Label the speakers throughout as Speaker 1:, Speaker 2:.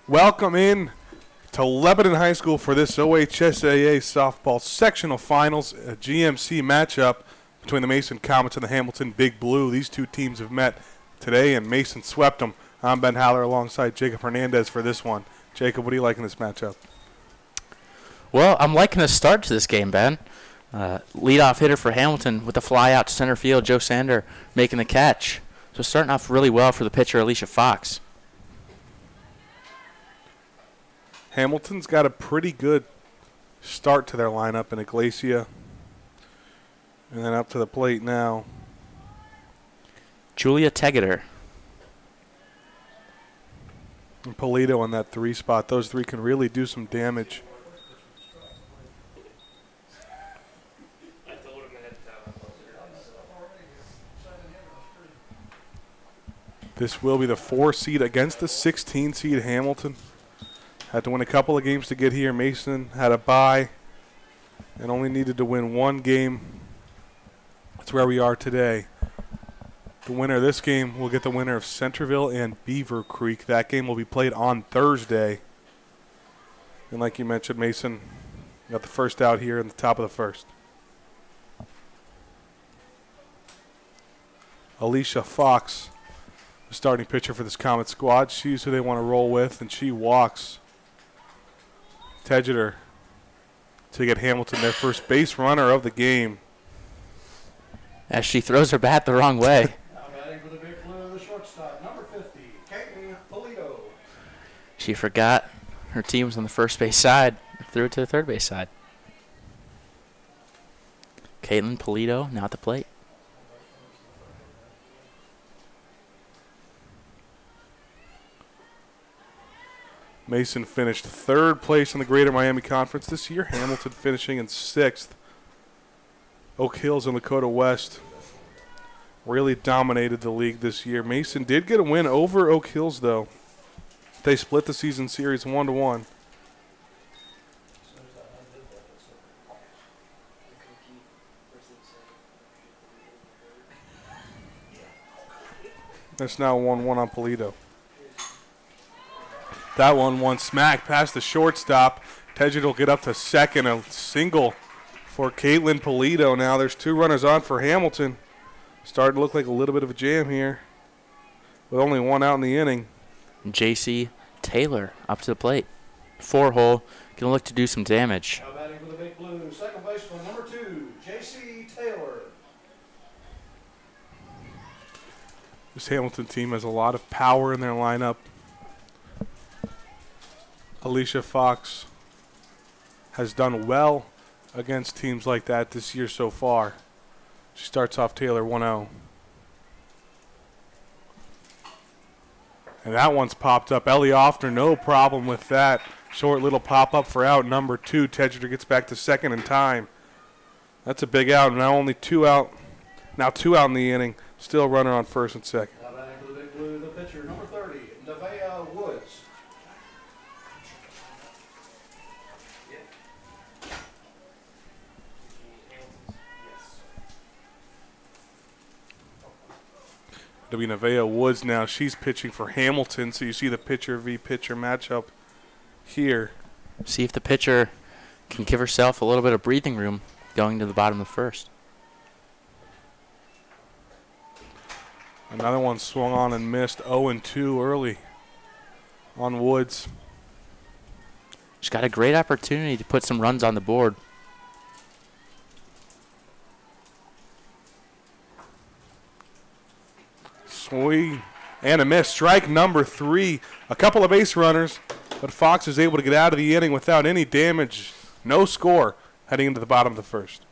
Speaker 1: Welcome in to Lebanon High School for this OHSAA softball sectional finals, a GMC matchup between the Mason Comets and the Hamilton Big Blue. These two teams have met today, and Mason swept them. I'm Ben Haller alongside Jacob Hernandez for this one. Jacob, what do you like in this matchup?
Speaker 2: Well, I'm liking the start to this game, Ben. Leadoff hitter for Hamilton with the fly out to center field, Joe Sander making the catch. So starting off really well for the pitcher, Alicia Fox.
Speaker 1: Hamilton's got a pretty good start to their lineup in Iglesia. And then up to the plate now,
Speaker 2: Julia Tegeter.
Speaker 1: And Polito on that 3 spot. Those three can really do some damage. This will be the 4 seed against the 16 seed Hamilton. Had to win a couple of games to get here. Mason had a bye and only needed to win 1 game. That's where we are today. The winner of this game will get the winner of Centerville and Beaver Creek. That game will be played on Thursday. And like you mentioned, Mason got the first out here in the top of the first. Alicia Fox, the starting pitcher for this Comet squad. She's who they want to roll with, and she walks Tegeter to get Hamilton their first base runner of the game.
Speaker 2: As she throws her bat the wrong way.
Speaker 3: Now batting for the Big Blue, the shortstop, number 50, Caitlin Polito.
Speaker 2: She forgot her team was on the first base side, threw it to the third base side. Caitlin Polito now at the plate.
Speaker 1: Mason finished 3rd place in the Greater Miami Conference this year. Hamilton finishing in 6th. Oak Hills and Lakota West really dominated the league this year. Mason did get a win over Oak Hills, though. They split the season series 1-1. That's now 1-1 on Polito. That one smack past the shortstop. Tegeter will get up to second. A single for Caitlin Polito. Now there's 2 runners on for Hamilton. Starting to look like a little bit of a jam here with only 1 out in the inning.
Speaker 2: J.C. Taylor up to the plate. 4-hole. Going to look to do some damage.
Speaker 3: Now batting for the Big Blue, second baseman, number 2, J.C. Taylor.
Speaker 1: This Hamilton team has a lot of power in their lineup. Alicia Fox has done well against teams like that this year so far. She starts off Taylor 1-0. And that one's popped up. Ellie Offner, no problem with that. Short little pop-up for out number 2. Tegeter gets back to second in time. That's a big out. Now only 2 out. Now 2 out in the inning. Still runner on first and second.
Speaker 3: Now batting for the Big Blue, the pitcher, number 30, Nevaeh Woods.
Speaker 1: It'll be Nevaeh Woods now. She's pitching for Hamilton, so you see the pitcher v. pitcher matchup here.
Speaker 2: See if the pitcher can give herself a little bit of breathing room going to the bottom of the first.
Speaker 1: Another one swung on and missed. 0-2 early on Woods.
Speaker 2: She's got a great opportunity to put some runs on the board.
Speaker 1: Swing and a miss. Strike number 3. A couple of base runners, but Fox is able to get out of the inning without any damage. No score heading into the bottom of the first.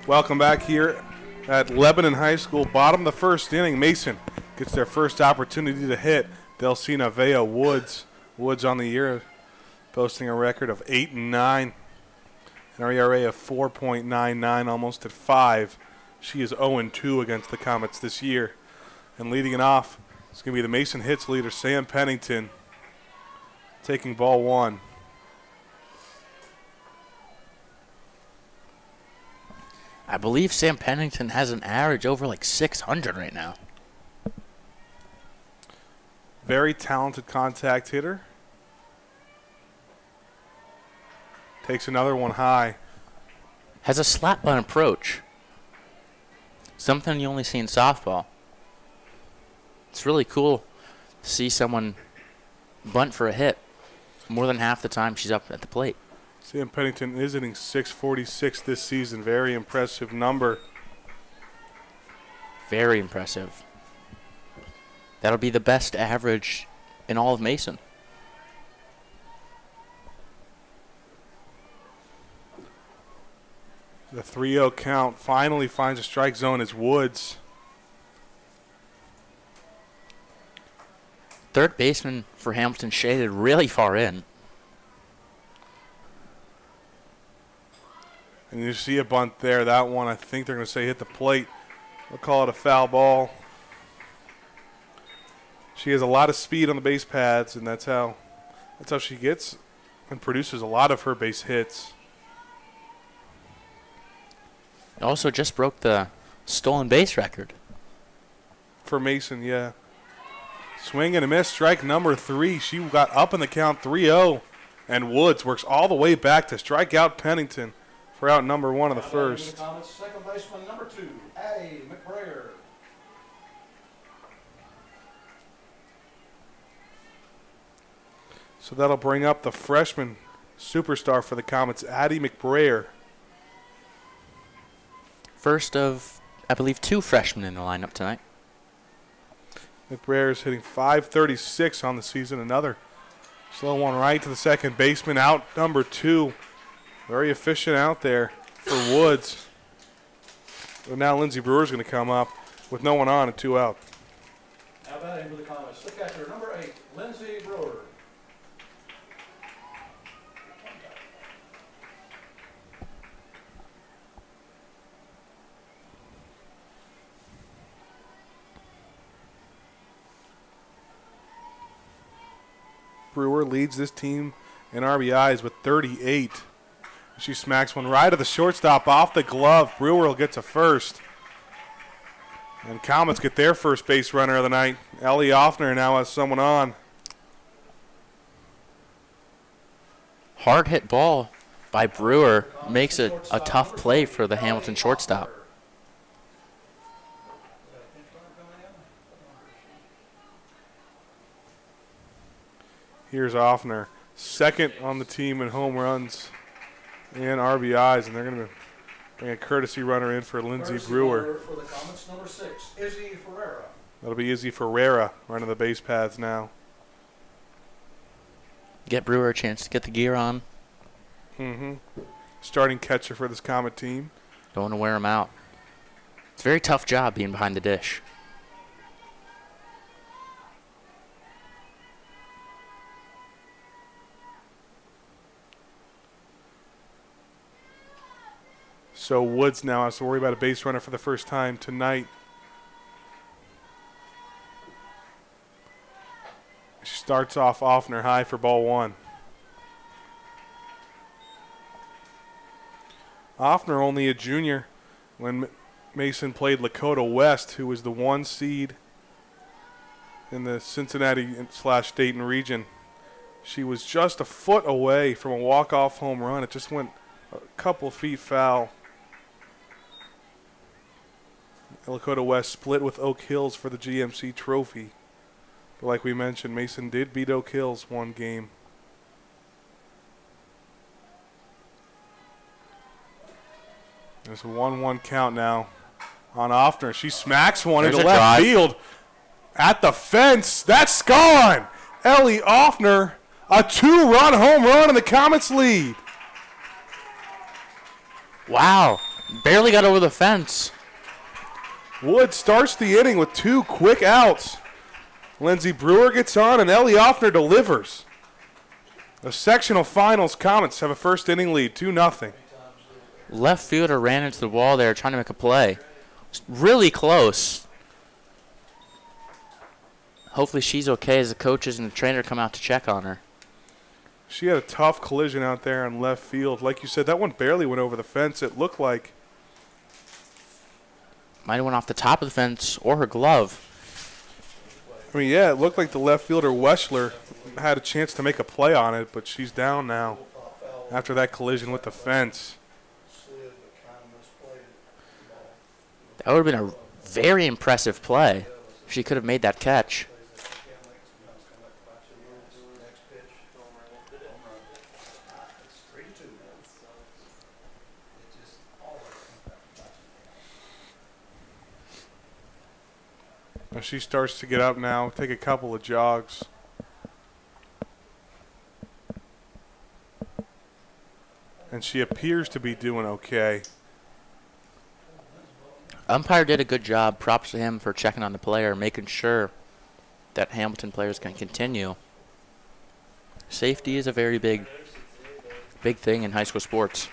Speaker 1: Welcome back here at Lebanon High School. Bottom of the first inning. Mason gets their first opportunity to hit. Delcina Vea Woods. Woods on the year, posting a record of 8-9. An ERA of 4.99, almost at 5. She is 0-2 against the Comets this year. And leading it off is going to be the Mason hits leader, Sam Pennington, taking ball 1.
Speaker 2: I believe Sam Pennington has an average over like 600 right now.
Speaker 1: Very talented contact hitter. Takes another one high.
Speaker 2: Has a slap bunt approach. Something you only see in softball. It's really cool to see someone bunt for a hit more than half the time she's up at the plate.
Speaker 1: Sam Pennington is hitting .646 this season. Very impressive number.
Speaker 2: Very impressive. That'll be the best average in all of Mason.
Speaker 1: The 3-0 count finally finds a strike zone as Woods.
Speaker 2: Third baseman for Hamilton shaded really far in.
Speaker 1: And you see a bunt there. That one, I think they're going to say hit the plate. They'll call it a foul ball. She has a lot of speed on the base paths, and that's how she gets and produces a lot of her base hits.
Speaker 2: Also just broke the stolen base record.
Speaker 1: For Mason, yeah. Swing and a miss, strike number 3. She got up in the count 3-0, and Woods works all the way back to strike out Pennington for out number 1 of the first.
Speaker 3: Second baseman number 2, Addie McBrayer.
Speaker 1: So that'll bring up the freshman superstar for the Comets, Addie McBrayer.
Speaker 2: First of, I believe, 2 freshmen in the lineup tonight.
Speaker 1: McBrayer is hitting .536 on the season. Another slow one right to the second baseman, out number 2. Very efficient out there for Woods. But now Lindsey Brewer's going to come up with no one on and 2 out.
Speaker 3: Now batting for the Comets, the catcher, number 8, Lindsey Brewer.
Speaker 1: Brewer leads this team in RBIs with 38. She smacks one right at the shortstop off the glove. Brewer will get to first. And Comets get their first base runner of the night. Ellie Offner now has someone on.
Speaker 2: Hard hit ball by Brewer makes it a tough play for the Hamilton shortstop.
Speaker 1: Here's Offner, second on the team in home runs and RBIs, and they're going to bring a courtesy runner in for Lindsey Brewer.
Speaker 3: For the Comets, number 6, Izzy Ferreira.
Speaker 1: That'll be Izzy Ferreira running the base paths now.
Speaker 2: Get Brewer a chance to get the gear on.
Speaker 1: Starting catcher for this Comet team.
Speaker 2: Don't want to wear him out. It's a very tough job being behind the dish.
Speaker 1: So Woods now has to worry about a base runner for the first time tonight. She starts off Offner high for ball 1. Offner only a junior when Mason played Lakota West, who was the 1 seed in the Cincinnati/Dayton region. She was just a foot away from a walk-off home run. It just went a couple feet foul. Lakota West split with Oak Hills for the GMC trophy. But like we mentioned, Mason did beat Oak Hills 1 game. There's a 1-1 count now on Offner. She smacks one
Speaker 2: There's
Speaker 1: into
Speaker 2: a
Speaker 1: left
Speaker 2: drive.
Speaker 1: field. At the fence. That's gone. Ellie Offner, a 2-run home run and the Comets lead.
Speaker 2: Wow. Barely got over the fence.
Speaker 1: Wood starts the inning with 2 quick outs. Lindsey Brewer gets on, and Ellie Offner delivers. The sectional finals, Comets have a first inning lead, 2-0.
Speaker 2: Left fielder ran into the wall there trying to make a play. Really close. Hopefully she's okay as the coaches and the trainer come out to check on her.
Speaker 1: She had a tough collision out there in left field. Like you said, that one barely went over the fence, it looked like.
Speaker 2: Might have went off the top of the fence or her glove.
Speaker 1: I mean, yeah, it looked like the left fielder, Weschler, had a chance to make a play on it, but she's down now after that collision with the fence.
Speaker 2: That would have been a very impressive play. She could have made that catch.
Speaker 1: Now she starts to get up now, take a couple of jogs. And she appears to be doing okay.
Speaker 2: Umpire did a good job. Props to him for checking on the player, making sure that Hamilton players can continue. Safety is a very big thing in high school sports.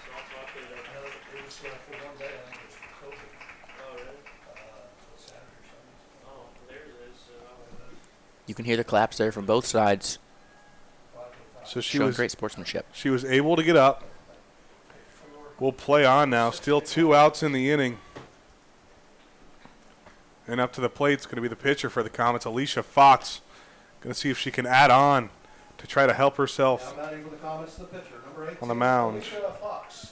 Speaker 2: You can hear the claps there from both sides.
Speaker 1: So she
Speaker 2: Showing
Speaker 1: was
Speaker 2: great sportsmanship.
Speaker 1: She was able to get up. We'll play on now. Still 2 outs in the inning. And up to the plate is going to be the pitcher for the Comets, Alicia Fox. Going to see if she can add on to try to help herself
Speaker 3: Now batting for the Comets, the pitcher, number 18,
Speaker 1: on the mound.
Speaker 3: Alicia Fox.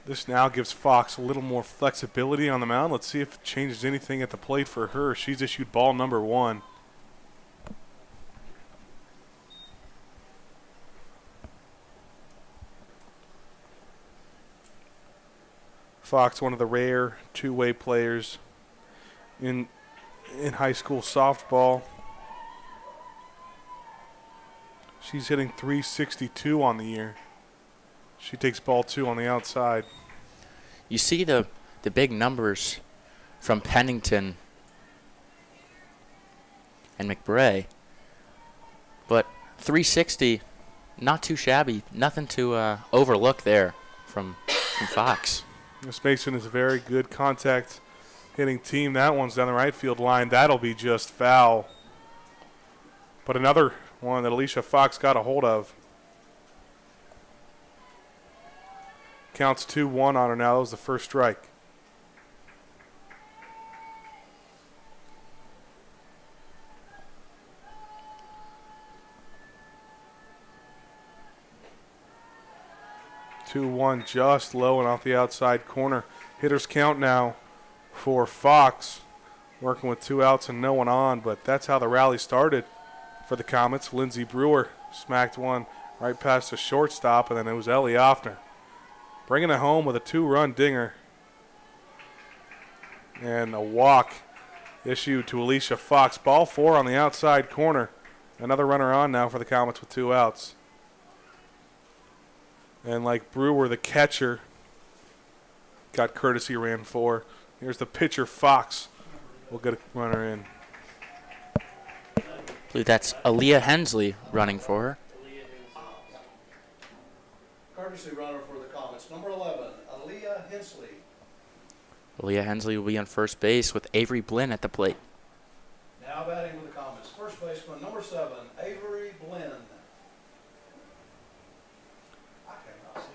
Speaker 1: This now gives Fox a little more flexibility on the mound. Let's see if it changes anything at the plate for her. She's issued ball number 1. Fox, one of the rare two-way players in high school softball. She's hitting .362 on the year. She takes ball 2 on the outside.
Speaker 2: You see the big numbers from Pennington and McBray, but 360, not too shabby. Nothing to overlook there from Fox.
Speaker 1: Miss Mason is a very good contact hitting team. That one's down the right field line. That'll be just foul. But another one that Alicia Fox got a hold of. Counts 2-1 on her now. That was the first strike. Two-one, just low and off the outside corner. Hitters count now for Fox, working with 2 outs and no one on. But that's how the rally started for the Comets. Lindsey Brewer smacked one right past the shortstop, and then it was Ellie Offner bringing it home with a 2-run dinger. And a walk issued to Alicia Fox. Ball 4 on the outside corner. Another runner on now for the Comets with 2 outs. And like Brewer, the catcher, got courtesy ran for. Here's the pitcher, Fox. We'll get a runner in.
Speaker 2: I believe that's Aaliyah Hensley running for her.
Speaker 3: Courtesy runner for the Comets, number 11, Aaliyah Hensley.
Speaker 2: Aaliyah Hensley will be on first base with Avery Blinn at the plate.
Speaker 3: Now batting with the Comets, first baseman, number 7, Avery Blinn.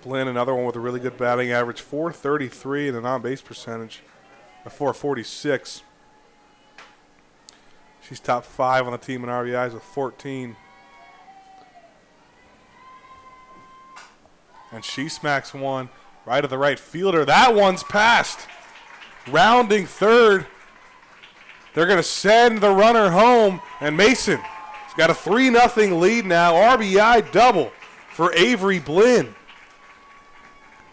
Speaker 1: Blinn, another one with a really good batting average, .433 and an on-base percentage of .446. She's top 5 on the team in RBIs with 14. And she smacks one right to the right fielder. That one's passed. Rounding third. They're going to send the runner home, and Mason has got a 3-0 lead now. RBI double for Avery Blinn.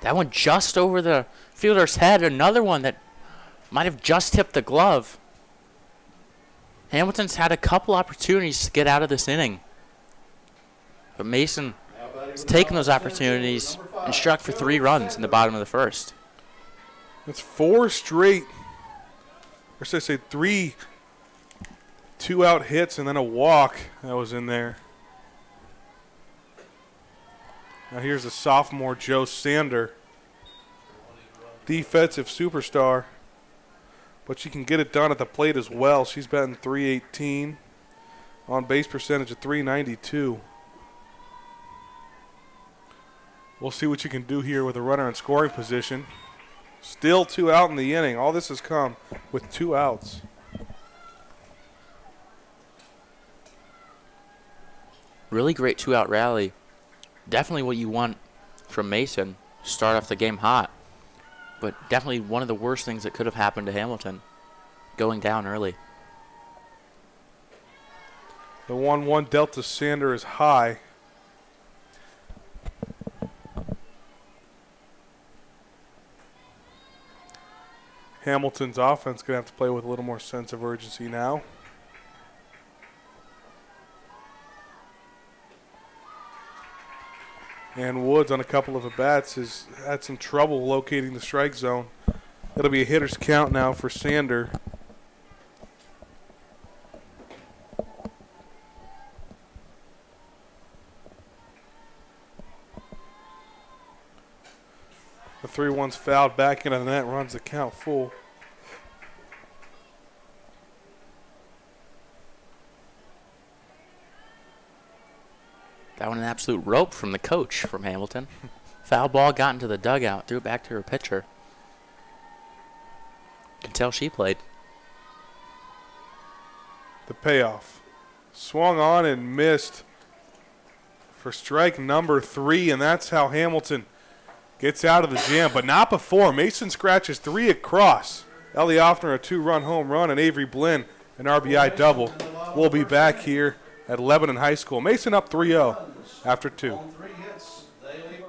Speaker 2: That one just over the fielder's head. Another one that might have just tipped the glove. Hamilton's had a couple opportunities to get out of this inning. But Mason has taken those opportunities and struck for 3 runs in the bottom of the first.
Speaker 1: That's 4 straight, or should I say 3 2-out hits and then a walk that was in there. Now here's the sophomore Joe Sander, defensive superstar, but she can get it done at the plate as well. She's batting .318, on base percentage of .392. We'll see what you can do here with a runner in scoring position. Still 2 out in the inning. All this has come with 2 outs.
Speaker 2: Really great 2-out rally. Definitely what you want from Mason. Start off the game hot. But definitely one of the worst things that could have happened to Hamilton. Going down early.
Speaker 1: The 1-1 Delta Sander is high. Hamilton's offense going to have to play with a little more sense of urgency now. And Woods on a couple of at-bats has had some trouble locating the strike zone. It'll be a hitter's count now for Sander. The 3-1's fouled back into the net, runs the count full.
Speaker 2: That one an absolute rope from the coach from Hamilton. Foul ball got into the dugout, threw it back to her pitcher. Can tell she played.
Speaker 1: The payoff. Swung on and missed for strike number 3, and that's how Hamilton gets out of the jam, but not before. Mason scratches 3 across. Ellie Offner a 2-run home run, and Avery Blinn an RBI double. We'll be back here at Lebanon High School. Mason up 3-0 after 2.
Speaker 3: On 3 hits, they leave a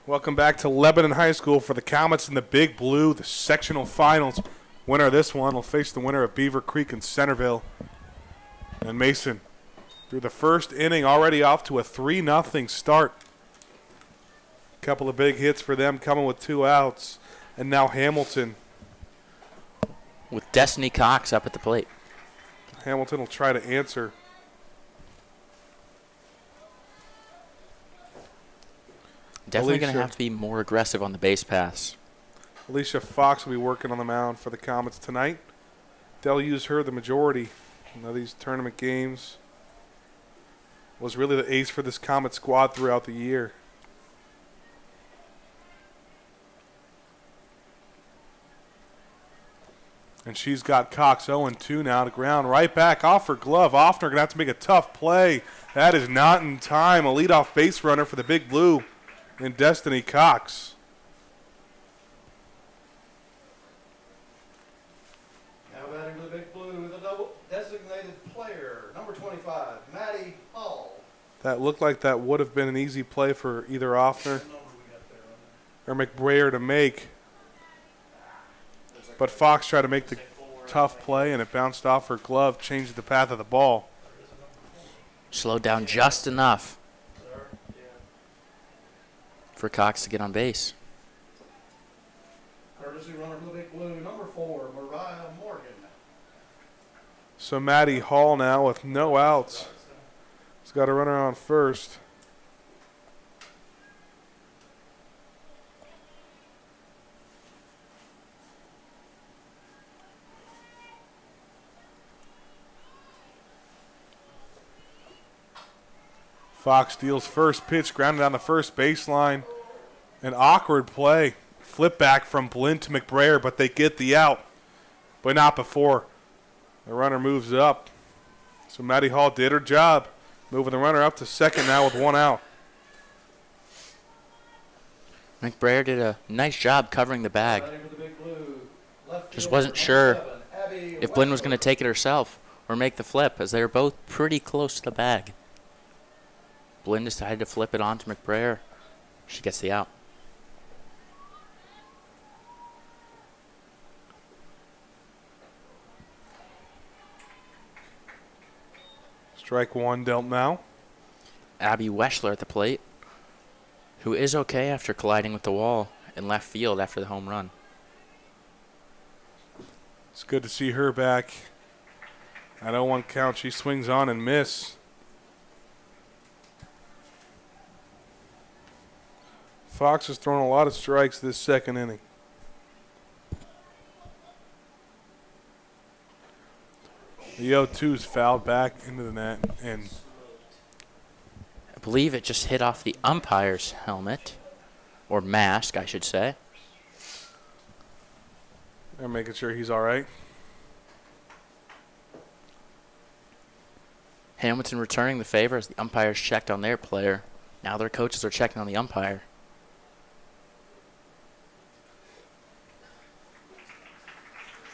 Speaker 1: Welcome back to Lebanon High School for the Comets in the Big Blue, the sectional finals. Winner of this one will face the winner of Beaver Creek and Centerville. And Mason, through the first inning, already off to a 3-0 start. Couple of big hits for them coming with 2 outs. And now Hamilton.
Speaker 2: With Destiny Cox up at the plate.
Speaker 1: Hamilton will try to answer.
Speaker 2: Definitely going to
Speaker 1: Alicia.
Speaker 2: have to be more aggressive on the base pass.
Speaker 1: Alicia Fox will be working on the mound for the Comets tonight. They'll use her the majority of these tournament games. Was really the ace for this Comet squad throughout the year. And she's got Cox 0-2 now to ground. Right back off her glove. Offner going to have to make a tough play. That is not in time. A leadoff base runner for the Big Blue in Destiny Cox.
Speaker 3: Now batting for the Big Blue with a double designated player, number 25, Maddie Hall.
Speaker 1: That looked like that would have been an easy play for either Offner or McBrayer to make. But Fox tried to make the tough play, and it bounced off her glove, changed the path of the ball.
Speaker 2: Slowed down just enough for Cox to get on base.
Speaker 3: Emergency runner for the big blue, number 4, Mariah Morgan.
Speaker 1: So Maddie Hall now with no outs. He's got a runner on first. Fox steals first pitch, grounded on the first baseline. An awkward play. Flip back from Blinn to McBrayer, but they get the out. But not before the runner moves up. So Maddie Hall did her job, moving the runner up to second now with one out.
Speaker 2: McBrayer did a nice job covering the bag. Just wasn't sure if Blinn was going to take it herself or make the flip, as they were both pretty close to the bag. Blinn decided to flip it on to McBrayer. She gets the out.
Speaker 1: Strike one dealt now.
Speaker 2: Abby Weschler at the plate, who is okay after colliding with the wall in left field after the home run.
Speaker 1: It's good to see her back. At 0-1 count, she swings on and miss. Fox has thrown a lot of strikes this second inning. The 0-2's fouled back into the net, and
Speaker 2: I believe it just hit off the umpire's helmet, or mask, I should say.
Speaker 1: they're making sure he's all right.
Speaker 2: Hamilton returning the favor as the umpires checked on their player. Now their coaches are checking on the umpire.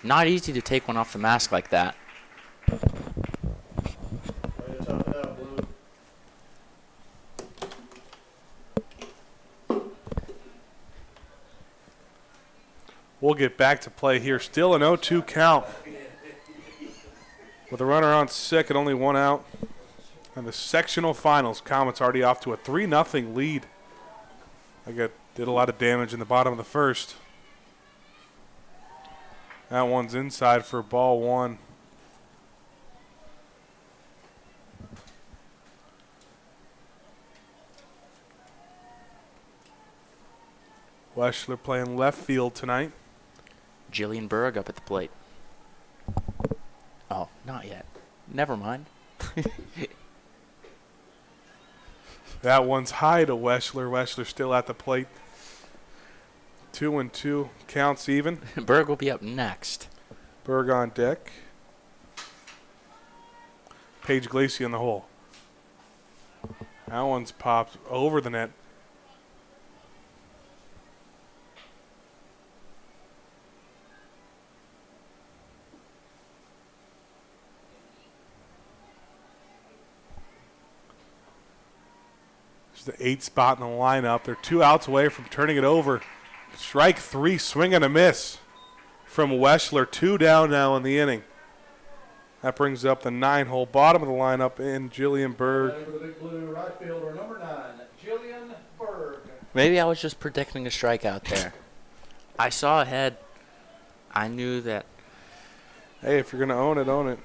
Speaker 2: Not easy to take one off the mask like that.
Speaker 3: Way to tough it out, Blue.
Speaker 1: We'll get back to play here. Still an 0-2 count. With a runner on second, only one out. And the sectional finals, Comets already off to a 3-0 lead. Did a lot of damage in the bottom of the first. That one's inside for ball one. Weschler playing left field tonight.
Speaker 2: Jillian Berg up at the plate. Oh, not yet. Never mind.
Speaker 1: That one's high to Weschler. Weschler still at the plate. 2-2 counts even.
Speaker 2: Berg will be up next.
Speaker 1: Berg on deck. Paige Glacy in the hole. That one's popped over the net. It's the 8th spot in the lineup. They're 2 outs away from turning it over. Strike 3, swing and a miss from Weschler. 2 down now in the inning. That brings up the 9-hole bottom of the lineup in Jillian Berg.
Speaker 3: For the big blue, right fielder, number 9, Jillian Berg.
Speaker 2: Maybe I was just predicting a strikeout there. I saw ahead. I knew that.
Speaker 1: Hey, if you're going to own it, own it.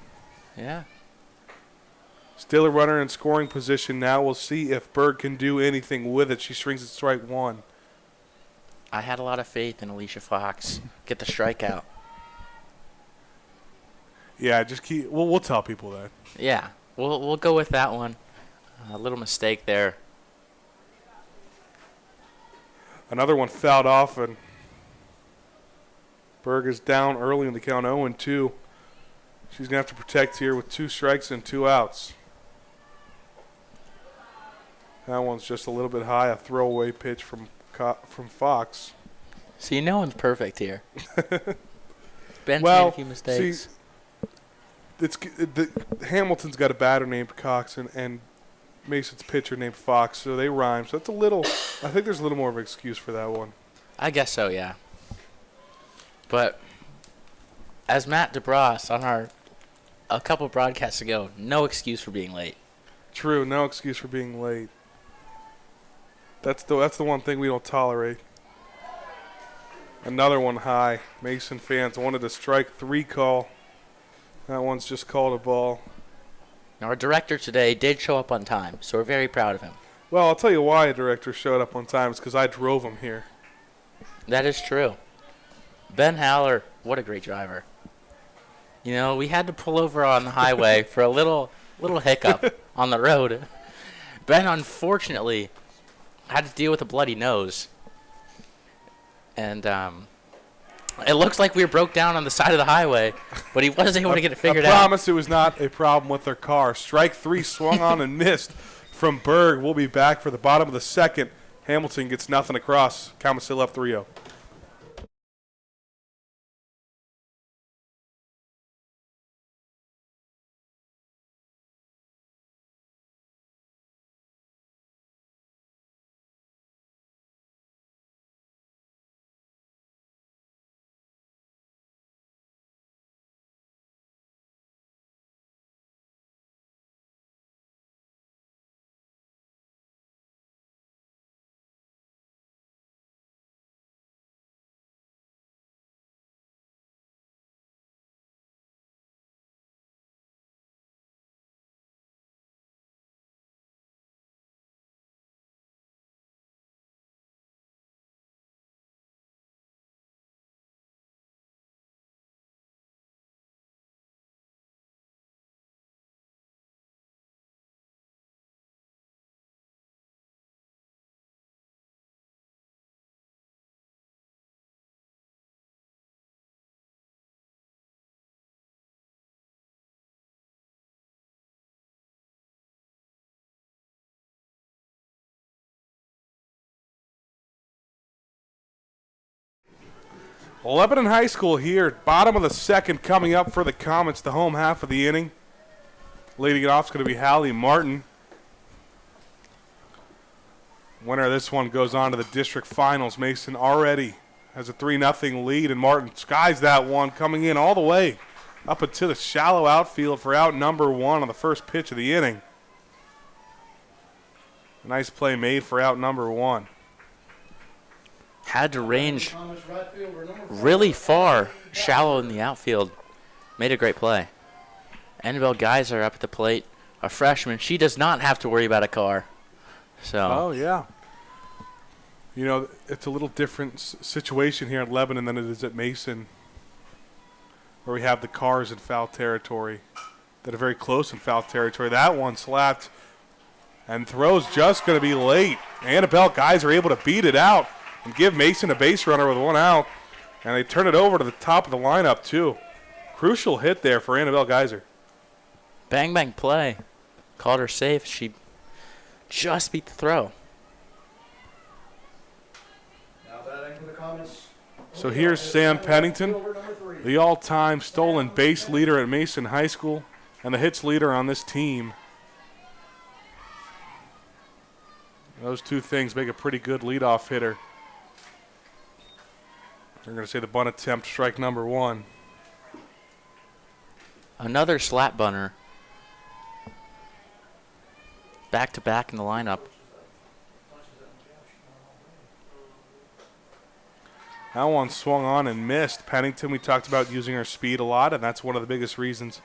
Speaker 2: Yeah.
Speaker 1: Still a runner in scoring position now. We'll see if Berg can do anything with it. She strings it strike 1.
Speaker 2: I had a lot of faith in Alicia Fox. Get the strikeout.
Speaker 1: Yeah, just keep. We'll tell people that.
Speaker 2: Yeah, we'll go with that one. A little mistake there.
Speaker 1: Another one fouled off, and Berg is down early in the count, 0-2. She's going to have to protect here with 2 strikes and 2 outs. That one's just a little bit high, a throwaway pitch from Fox.
Speaker 2: See, no one's perfect here. Ben's
Speaker 1: Well,
Speaker 2: made a few mistakes.
Speaker 1: Hamilton's got a batter named Cox and Mason's pitcher named Fox, so they rhyme. So it's a little. I think there's a little more of an excuse for that one.
Speaker 2: I guess so, yeah. But as Matt DeBras on a couple broadcasts ago, no excuse for being late.
Speaker 1: True, no excuse for being late. That's the one thing we don't tolerate. Another one high. Mason fans wanted a strike 3 call. That one's just called a ball.
Speaker 2: Now, our director today did show up on time, so we're very proud of him.
Speaker 1: Well, I'll tell you why a director showed up on time. It's because I drove him here.
Speaker 2: That is true. Ben Haller, what a great driver. You know, we had to pull over on the highway for a little hiccup on the road. Ben, unfortunately, had to deal with a bloody nose. And it looks like we were broke down on the side of the highway, but he was able to get it figured
Speaker 1: I
Speaker 2: out.
Speaker 1: promise it was not a problem with their car. Strike 3 swung on and missed from Berg. We'll be back for the bottom of the second. Hamilton gets nothing across. Comets still up 3-0. Lebanon High School here, bottom of the second, coming up for the Comets, the home half of the inning. Leading it off is going to be Hallie Martin. Winner of this one goes on to the district finals. Mason already has a 3-0 lead, and Martin skies that one, coming in all the way up into the shallow outfield for out number 1 on the first pitch of the inning. A nice play made for out number 1.
Speaker 2: Had to range really far, shallow in the outfield. Made a great play. Annabelle Geyser up at the plate, a freshman. She does not have to worry about a car. So.
Speaker 1: Oh, yeah. You know, it's a little different situation here at Lebanon than it is at Mason, where we have the cars in foul territory that are very close in foul territory. That one slapped, and throw's just going to be late. Annabelle Geyser able to beat it out and give Mason a base runner with 1 out, and they turn it over to the top of the lineup, too. Crucial hit there for Annabelle Geyser.
Speaker 2: Bang, bang play. Called her safe. She just beat the throw.
Speaker 3: Now batting for the Comets.
Speaker 1: So here's Sam Pennington, the all-time stolen base leader at Mason High School and the hits leader on this team. Those two things make a pretty good leadoff hitter. They're going to say the bunt attempt, strike number 1.
Speaker 2: Another slap bunter. Back-to-back in the lineup.
Speaker 1: That one swung on and missed. Pennington, we talked about using her speed a lot, and that's one of the biggest reasons.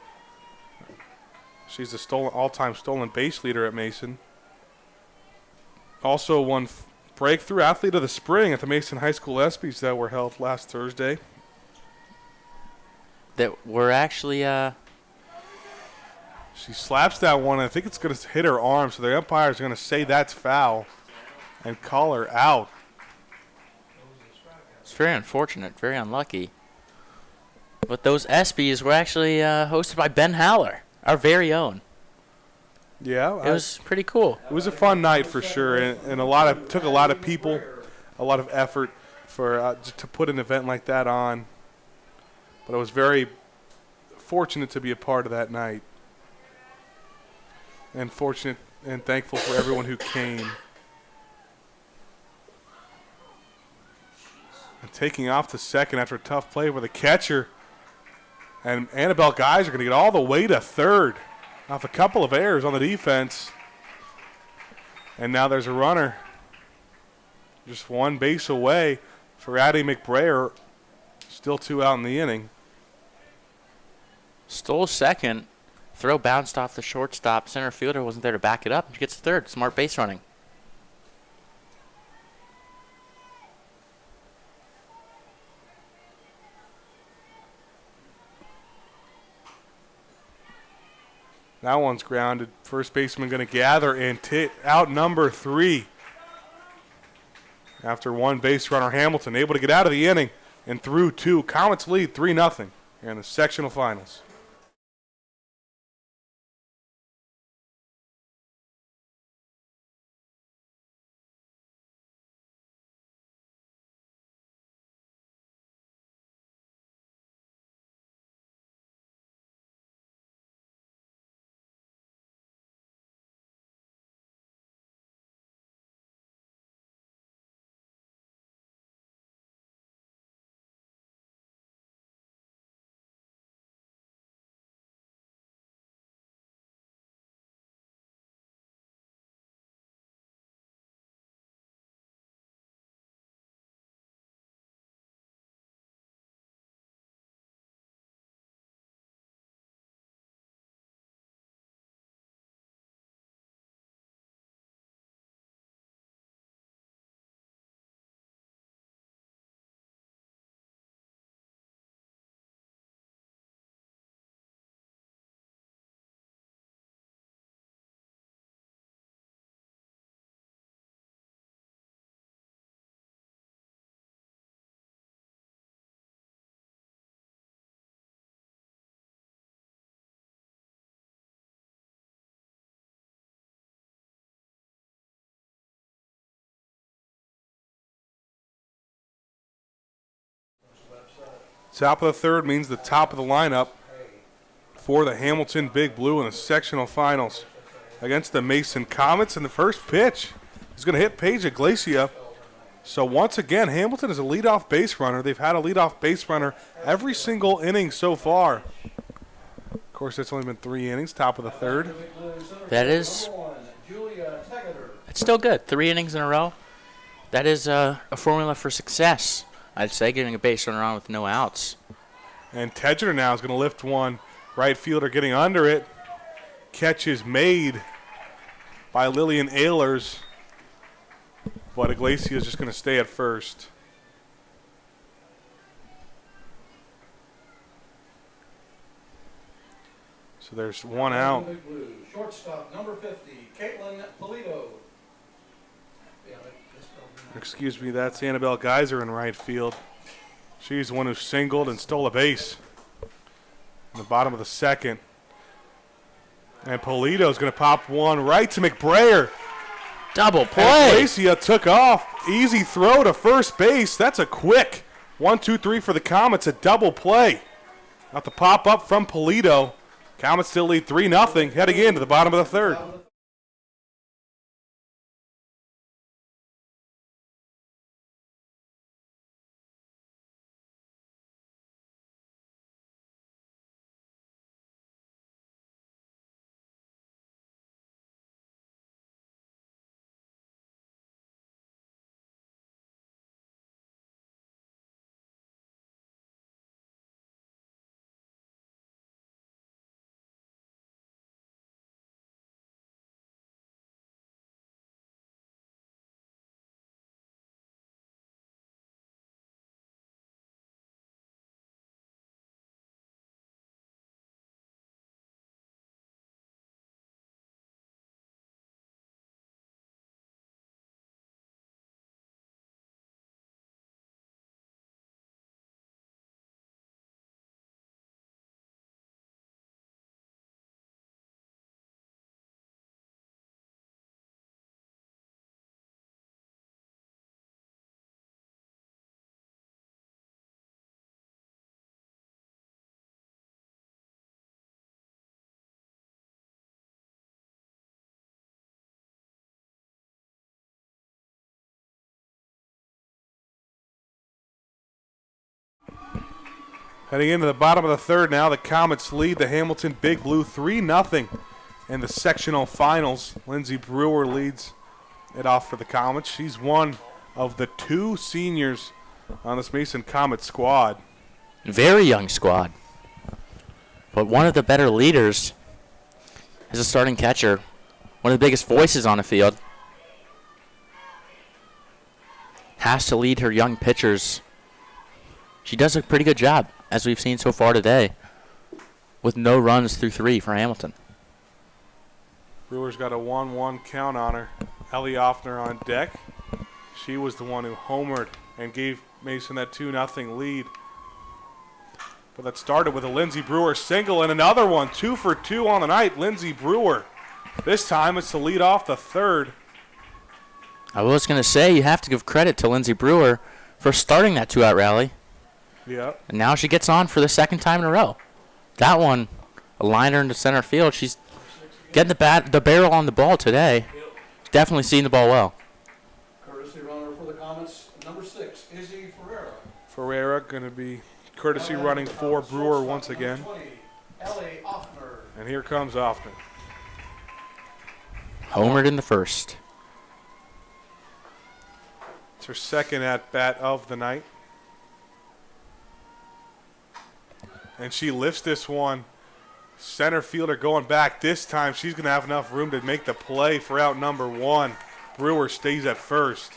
Speaker 1: She's the all-time stolen base leader at Mason. Also won Breakthrough Athlete of the Spring at the Mason High School ESPYs that were held last Thursday.
Speaker 2: That were actually,
Speaker 1: She slaps that one, and I think it's going to hit her arm, so the umpire is going to say that's foul and call her out.
Speaker 2: it's very unfortunate, very unlucky. But those ESPYs were actually hosted by Ben Haller, our very own.
Speaker 1: Yeah,
Speaker 2: It was pretty cool.
Speaker 1: it was a fun night for sure, and took a lot of people, a lot of effort for to put an event like that on. But I was very fortunate to be a part of that night, and fortunate and thankful for everyone who came. And taking off the second after a tough play with a catcher, and Annabelle Geyser are going to get all the way to third off a couple of errors on the defense. And now there's a runner just one base away. for Addie McBrayer. Still 2 out in the inning.
Speaker 2: Stole second. Throw bounced off the shortstop. Center fielder wasn't there to back it up. She gets third. Smart base running.
Speaker 1: That one's grounded. First baseman going to gather and out number 3. After one base runner, Hamilton able to get out of the inning and through 2. Comets lead 3-0 here in the sectional finals. Top of the third means the top of the lineup for the Hamilton Big Blue in the sectional finals against the Mason Comets. And the first pitch is going to hit Paige Iglesia. So once again, Hamilton is a leadoff base runner. They've had a leadoff base runner every single inning so far. Of course, it's only been 3 innings, top of the third.
Speaker 2: That is, it's still good. 3 innings in a row. That is a formula for success, I'd say, getting a base runner on with no outs.
Speaker 1: And Tedger now is going to lift one. Right fielder getting under it. Catch is made by Lillian Ehlers. But Iglesia is just going to stay at first. So there's 1 out.
Speaker 3: Shortstop number 50, Caitlin Polito.
Speaker 1: Excuse me, that's Annabelle Geyser in right field. She's the one who singled and stole a base in the bottom of the second. And Polito's going to pop one right to McBrayer.
Speaker 2: Double play.
Speaker 1: And Iglesia took off. Easy throw to first base. That's a quick 1-2-3 for the Comets. A double play. Got the pop up from Polito. Comets still lead 3-0 heading into the bottom of the third. Heading into the bottom of the third now, the Comets lead the Hamilton Big Blue 3-0 in the sectional finals. Lindsay Brewer leads it off for the Comets. She's one of the 2 seniors on this Mason Comets squad.
Speaker 2: Very young squad. But one of the better leaders is a starting catcher. One of the biggest voices on the field. Has to lead her young pitchers. She does a pretty good job, as we've seen so far today, with no runs through 3 for Hamilton.
Speaker 1: Brewers got a 1-1 count on her. Ellie Offner on deck. She was the one who homered and gave Mason that 2-0 lead. But that started with a Lindsey Brewer single and another one. 2 for 2 on the night. Lindsey Brewer. This time it's to lead off the third.
Speaker 2: I was going to say, you have to give credit to Lindsey Brewer for starting that 2-out rally.
Speaker 1: Yep.
Speaker 2: And now she gets on for the second time in a row. That one, a liner into center field. She's getting the barrel on the ball today. She's definitely seeing the ball well.
Speaker 3: Courtesy runner for the Comets, number 6, Izzy Ferreira.
Speaker 1: Ferreira going to be courtesy running for Brewer once again.
Speaker 3: Number 20, Ellie Offner.
Speaker 1: And here comes Offner.
Speaker 2: Homered in the first.
Speaker 1: It's her second at-bat of the night. And she lifts this one. Center fielder going back. This time she's going to have enough room to make the play for out number 1. Brewer stays at first.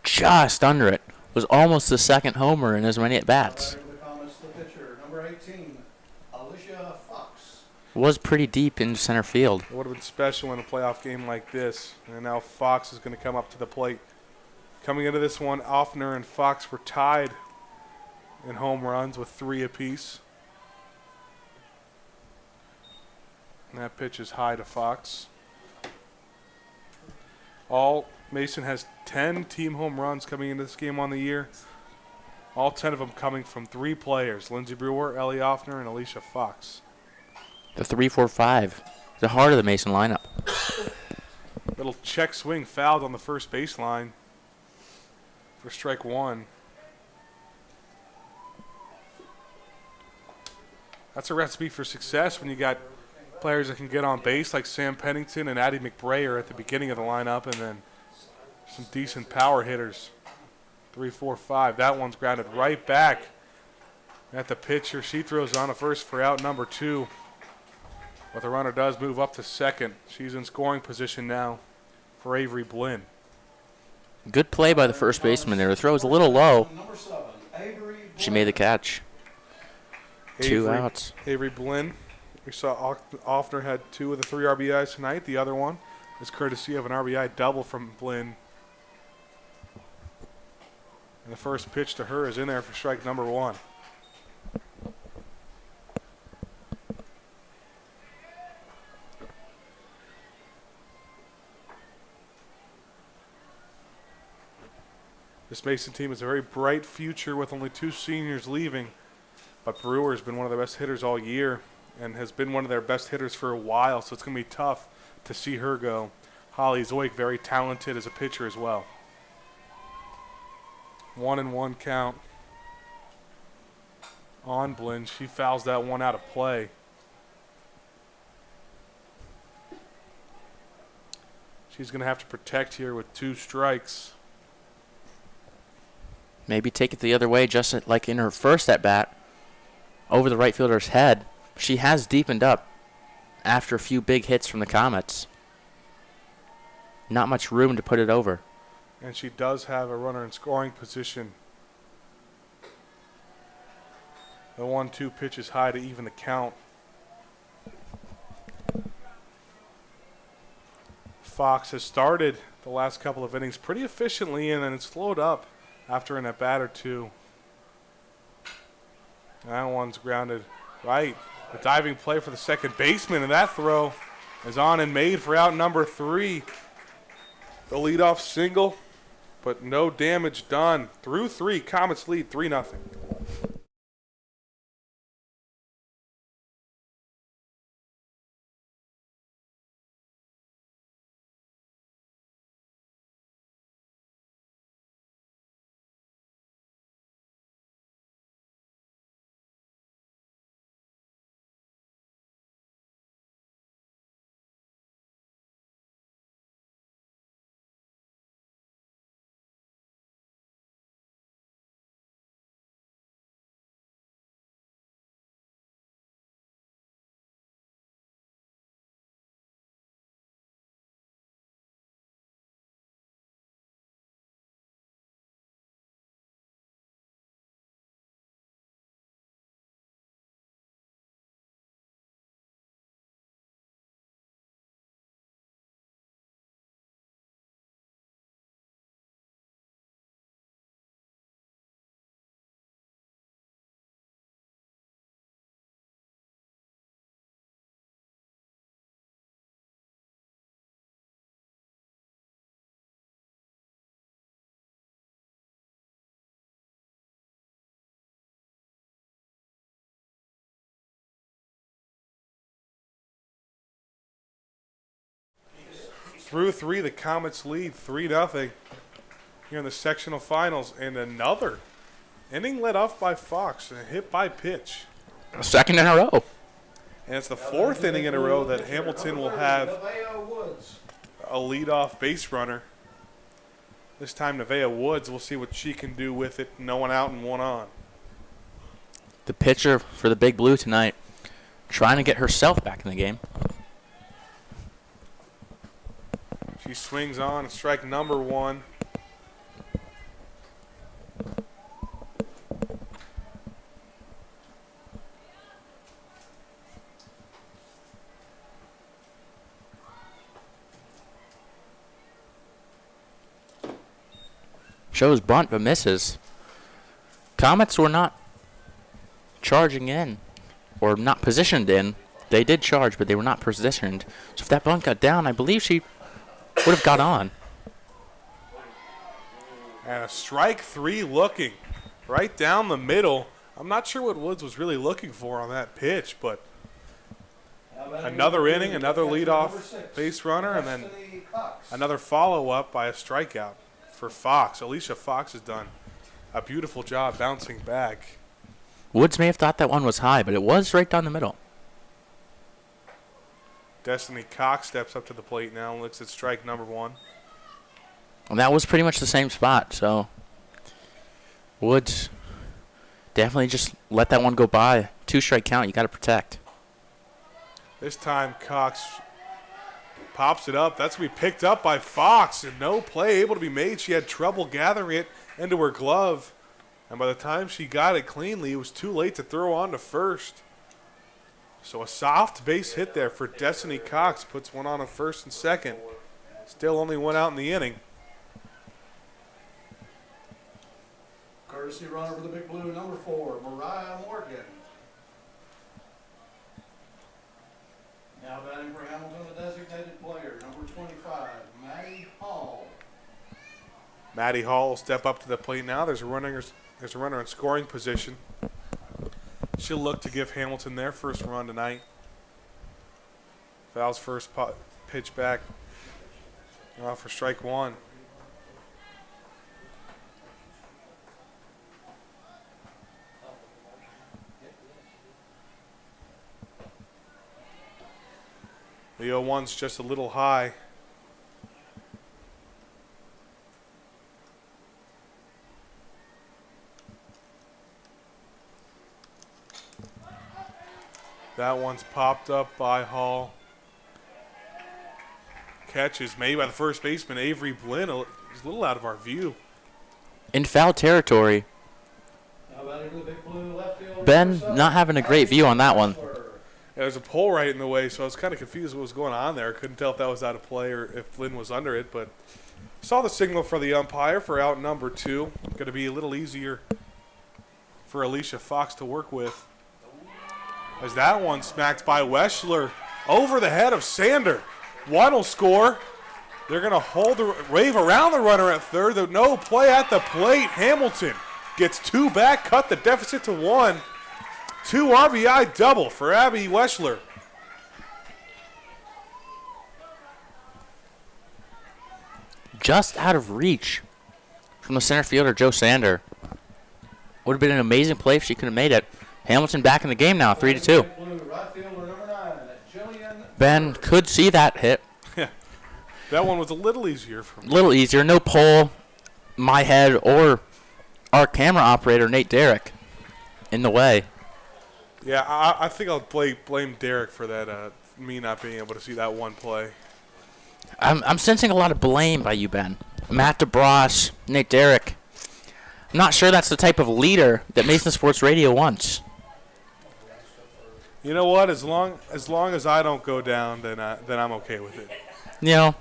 Speaker 2: Just under it. Was almost the second homer in as many at-bats.
Speaker 3: The Comets, the pitcher, number 18, Alicia Fox.
Speaker 2: Was pretty deep in center field.
Speaker 1: It would have been special in a playoff game like this. And now Fox is going to come up to the plate. Coming into this one, Offner and Fox were tied in home runs with 3 apiece. And that pitch is high to Fox. Mason has 10 team home runs coming into this game on the year. All 10 of them coming from 3 players: Lindsey Brewer, Ellie Offner, and Alicia Fox.
Speaker 2: The 3-4-5. The heart of the Mason lineup.
Speaker 1: Little check swing fouled on the first baseline for strike 1. That's a recipe for success when you got players that can get on base like Sam Pennington and Addie McBrayer at the beginning of the lineup, and then some decent power hitters. 3-4-5. That one's grounded right back at the pitcher. She throws on a first for out number 2. But the runner does move up to second. She's in scoring position now for Avery Blinn.
Speaker 2: Good play by the first baseman there. The throw was a little low.
Speaker 3: Number 7, Avery
Speaker 2: She made the catch. 2 outs.
Speaker 1: Avery Blinn. We saw Offner had 2 of the 3 RBIs tonight. The other one is courtesy of an RBI double from Blinn. And the first pitch to her is in there for strike number 1. This Mason team has a very bright future with only 2 seniors leaving. But Brewer has been one of the best hitters all year and has been one of their best hitters for a while, so it's going to be tough to see her go. Holly Zoik, very talented as a pitcher as well. 1-1 count on Blinn. She fouls that one out of play. She's going to have to protect here with 2 strikes.
Speaker 2: Maybe take it the other way, just like in her first at-bat, over the right fielder's head. She has deepened up after a few big hits from the Comets. Not much room to put it over.
Speaker 1: And she does have a runner in scoring position. The 1-2 pitch is high to even the count. Fox has started the last couple of innings pretty efficiently, and then it's slowed up after an at-bat or 2. That one's grounded right. A diving play for the second baseman, and that throw is on and made for out number 3. The leadoff single, but no damage done. Through 3, Comets lead 3-0. Through 3, the Comets lead 3-0 here in the sectional finals. And another inning led off by Fox and a hit by pitch.
Speaker 2: Second in a row.
Speaker 1: And it's the 4th inning in a row that Hamilton will have a leadoff base runner. This time Nevaeh Woods, we'll see what she can do with it. No one out and one on.
Speaker 2: The pitcher for the Big Blue tonight, trying to get herself back in the game.
Speaker 1: She swings on, strike number 1.
Speaker 2: Shows bunt but misses. Comets were not charging in or not positioned in. They did charge, but they were not positioned. So if that bunt got down, I believe she would have got on.
Speaker 1: And a strike 3 looking right down the middle. I'm not sure what Woods was really looking for on that pitch, but another inning, another leadoff base runner, and then another follow-up by a strikeout for Fox. Alicia Fox has done a beautiful job bouncing back.
Speaker 2: Woods may have thought that one was high, but it was right down the middle.
Speaker 1: Destiny Cox steps up to the plate now and looks at strike number 1.
Speaker 2: And that was pretty much the same spot, so Woods definitely just let that one go by. 2-strike count, you got to protect.
Speaker 1: This time Cox pops it up. That's going to be picked up by Fox, and no play able to be made. She had trouble gathering it into her glove, and by the time she got it cleanly, it was too late to throw on to first. So a soft base hit there for Destiny Cox puts one on a first and second. Still only one out in the inning.
Speaker 3: Courtesy runner for the Big Blue, number 4, Mariah Morgan. Now batting for Hamilton, the designated player, number 25, Maddie Hall.
Speaker 1: Maddie Hall will step up to the plate now. There's a runner in scoring position. She'll look to give Hamilton their first run tonight. Val's first pitch back for strike 1. The 0-1's just a little high. That one's popped up by Hall. Catch is made by the first baseman, Avery Blinn. He's a little out of our view.
Speaker 2: In foul territory.
Speaker 3: Now batting for the Big Blue, left field,
Speaker 2: Ben not having a great view on that one.
Speaker 1: Yeah, there's a pole right in the way, so I was kind of confused what was going on there. Couldn't tell if that was out of play or if Blinn was under it, but saw the signal for the umpire for out number 2. Going to be a little easier for Alicia Fox to work with. As that one smacked by Weschler over the head of Sander. One will score. They're going to hold the wave around the runner at third. No play at the plate. Hamilton gets 2 back, cut the deficit to 1. 2 RBI double for Abby Weschler.
Speaker 2: Just out of reach from the center fielder, Joe Sander. Would have been an amazing play if she could have made it. Hamilton back in the game now, 3-2. Ben could see that hit.
Speaker 1: That one was a little easier for me.
Speaker 2: A little easier. No pole, my head, or our camera operator, Nate Derrick, in the way.
Speaker 1: Yeah, I think I'll blame Derek for that, me not being able to see that one play.
Speaker 2: I'm sensing a lot of blame by you, Ben. Matt DeBross, Nate Derrick. I'm not sure that's the type of leader that Mason Sports Radio wants.
Speaker 1: You know what? As long as I don't go down, then I'm okay with it.
Speaker 2: You know,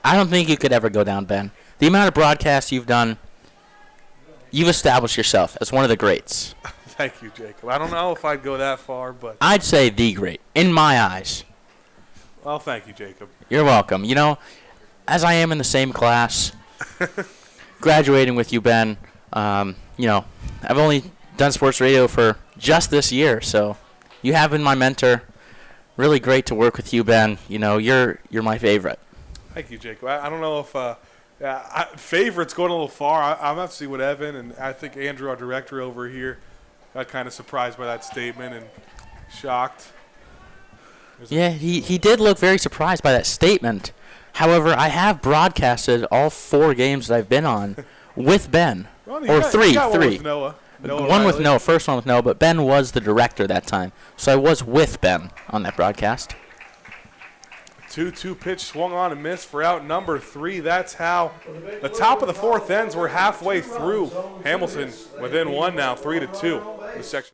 Speaker 2: I don't think you could ever go down, Ben. The amount of broadcasts you've done, you've established yourself as one of the greats.
Speaker 1: Thank you, Jacob. I don't know if I'd go that far, but
Speaker 2: I'd say the great, in my eyes.
Speaker 1: Well, thank you, Jacob.
Speaker 2: You're welcome. You know, as I am in the same class, graduating with you, Ben, you know, I've only done sports radio for just this year, so you have been my mentor. Really great to work with you, Ben. You know, you're my favorite.
Speaker 1: Thank you, Jacob. I don't know if favorites going a little far. I'm going to see what Evan and I think Andrew, our director over here, got kind of surprised by that statement and shocked.
Speaker 2: Yeah, he did look very surprised by that statement. However, I have broadcasted all 4 games that I've been on with Ben.
Speaker 1: Well,
Speaker 2: Three.
Speaker 1: One with Noah.
Speaker 2: One with Noah, first one with Noah, but Ben was the director that time. So I was with Ben on that broadcast.
Speaker 1: 2-2 pitch swung on and missed for out number 3. That's how the top of the 4th ends. We're halfway through. Hamilton within 1 now, 3-2 in the section.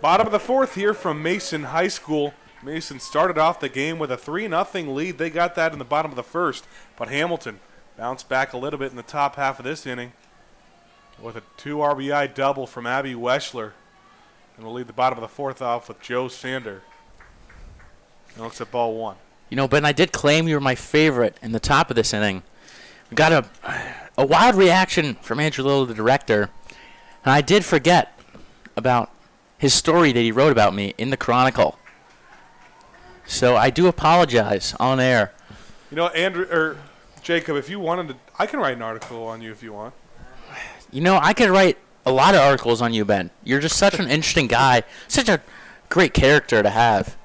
Speaker 1: Bottom of the 4th here from Mason High School. Mason started off the game with a 3-0 lead. They got that in the bottom of the 1st, but Hamilton bounced back a little bit in the top half of this inning with a 2 RBI double from Abby Weschler. And we'll lead the bottom of the 4th off with Joe Sander. And looks at ball 1.
Speaker 2: You know, Ben, I did claim you were my favorite in the top of this inning. We got a wild reaction from Andrew Little, the director, and I did forget about his story that he wrote about me in the Chronicle. So I do apologize on air.
Speaker 1: You know, Andrew or Jacob, if you wanted to, I can write an article on you if you want.
Speaker 2: You know, I could write a lot of articles on you, Ben. You're just such an interesting guy, such a great character to have.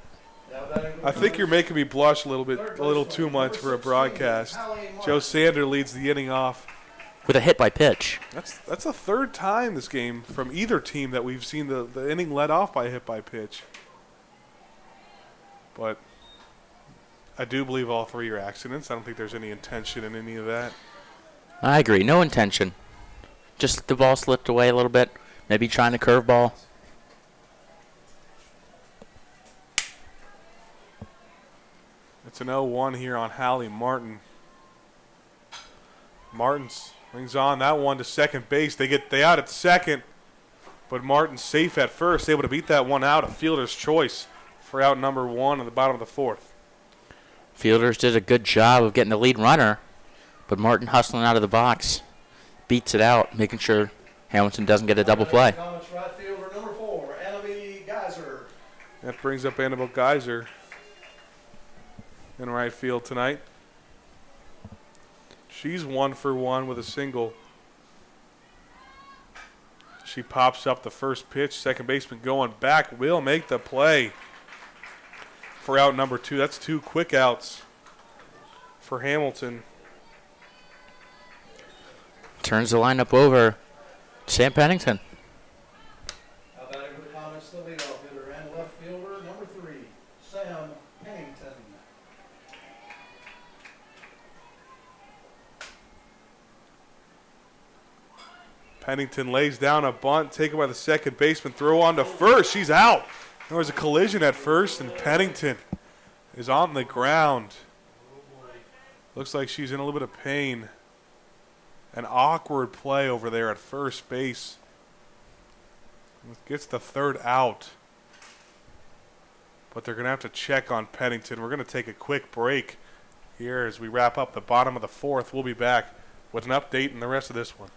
Speaker 1: I think you're making me blush a little too much for a broadcast. Joe Sander leads the inning off
Speaker 2: with a hit by pitch.
Speaker 1: That's the 3rd time this game from either team that we've seen the inning led off by a hit by pitch. But I do believe all 3 are accidents. I don't think there's any intention in any of that.
Speaker 2: I agree. No intention. Just the ball slipped away a little bit. Maybe trying to curveball.
Speaker 1: It's an 0-1 here on Hallie Martin. Martin's brings on that one to second base. They out at second, but Martin's safe at first, able to beat that one out. A fielder's choice for out number 1 at the bottom of the 4th.
Speaker 2: Fielders did a good job of getting the lead runner, but Martin hustling out of the box beats it out, making sure Hamilton doesn't get a double play.
Speaker 3: Right fielder number 4, Annabelle Geyser.
Speaker 1: That brings up Annabelle Geyser in right field tonight. She's 1 for 1 with a single. She pops up the first pitch. Second baseman going back will make the play for out number 2. That's 2 quick outs for Hamilton.
Speaker 2: Turns the lineup over. Sam Pennington.
Speaker 3: How about it with the Comets, the leadoff hitter and left fielder number 3, Sam Pennington.
Speaker 1: Pennington lays down a bunt, taken by the second baseman, throw on to first. She's out. There was a collision at first, and Pennington is on the ground. Looks like she's in a little bit of pain. An awkward play over there at first base. Gets the 3rd out. But they're going to have to check on Pennington. We're going to take a quick break here as we wrap up the bottom of the 4th. We'll be back with an update and the rest of this one.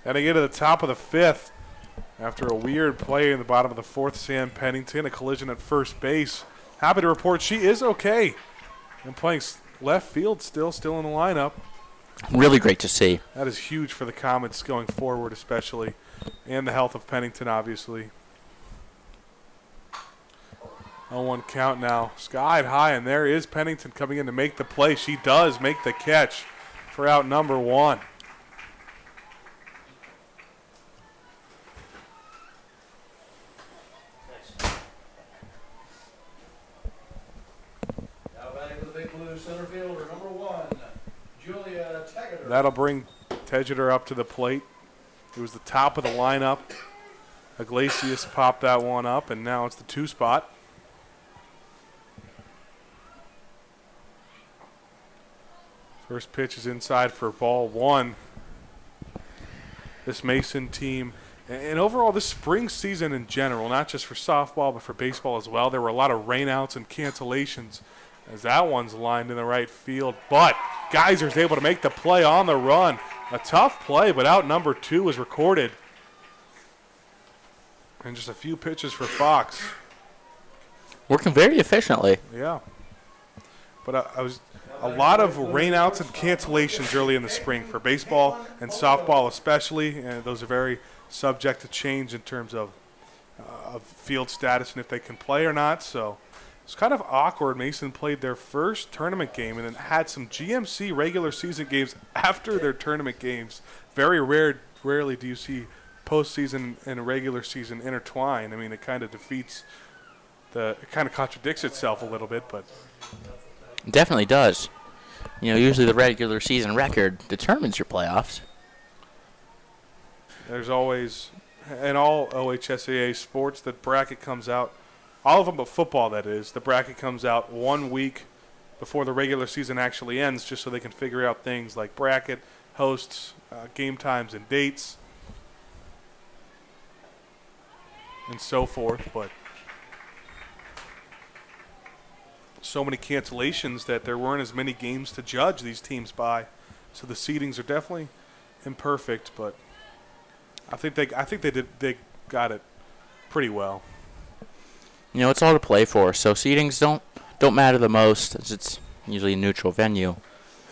Speaker 1: Heading into the top of the 5th. After a weird play in the bottom of the 4th, Sam Pennington, a collision at first base. Happy to report she is okay and playing left field still in the lineup.
Speaker 2: Really great to see.
Speaker 1: That is huge for the Comets going forward especially, and the health of Pennington obviously. 0-1 count now. Skied high, and there is Pennington coming in to make the play. She does make the catch for out number 1.
Speaker 3: Now batting for the Big Blue center fielder, number 1, Julia Tegeter.
Speaker 1: That'll bring Tegeter up to the plate. It was the top of the lineup. Iglesias popped that one up, and now it's the 2 spot. First pitch is inside for ball 1. This Mason team, and overall this spring season in general, not just for softball but for baseball as well, there were a lot of rainouts and cancellations as that one's lined in the right field. But Geyser's able to make the play on the run. A tough play, but out number 2 was recorded. And just a few pitches for Fox.
Speaker 2: Working very efficiently.
Speaker 1: Yeah. But I was a lot of rainouts and cancellations early in the spring for baseball and softball especially, and those are very subject to change in terms of field status and if they can play or not. So it's kind of awkward. Mason played their first tournament game and then had some GMC regular season games after their tournament games. Very rarely do you see postseason and regular season intertwine. I mean, it kind of it kind of contradicts itself a little bit, but
Speaker 2: Definitely does. You know, usually the regular season record determines your playoffs.
Speaker 1: there's always, in all OHSAA sports, the bracket comes out, all of them but football that is, the bracket comes out 1 week before the regular season actually ends just so they can figure out things like bracket, hosts, game times and dates, and so forth. But so many cancellations that there weren't as many games to judge these teams by. So the seedings are definitely imperfect, but I think they got it pretty well.
Speaker 2: You know, it's all to play for, so seedings don't matter the most, as it's usually a neutral venue.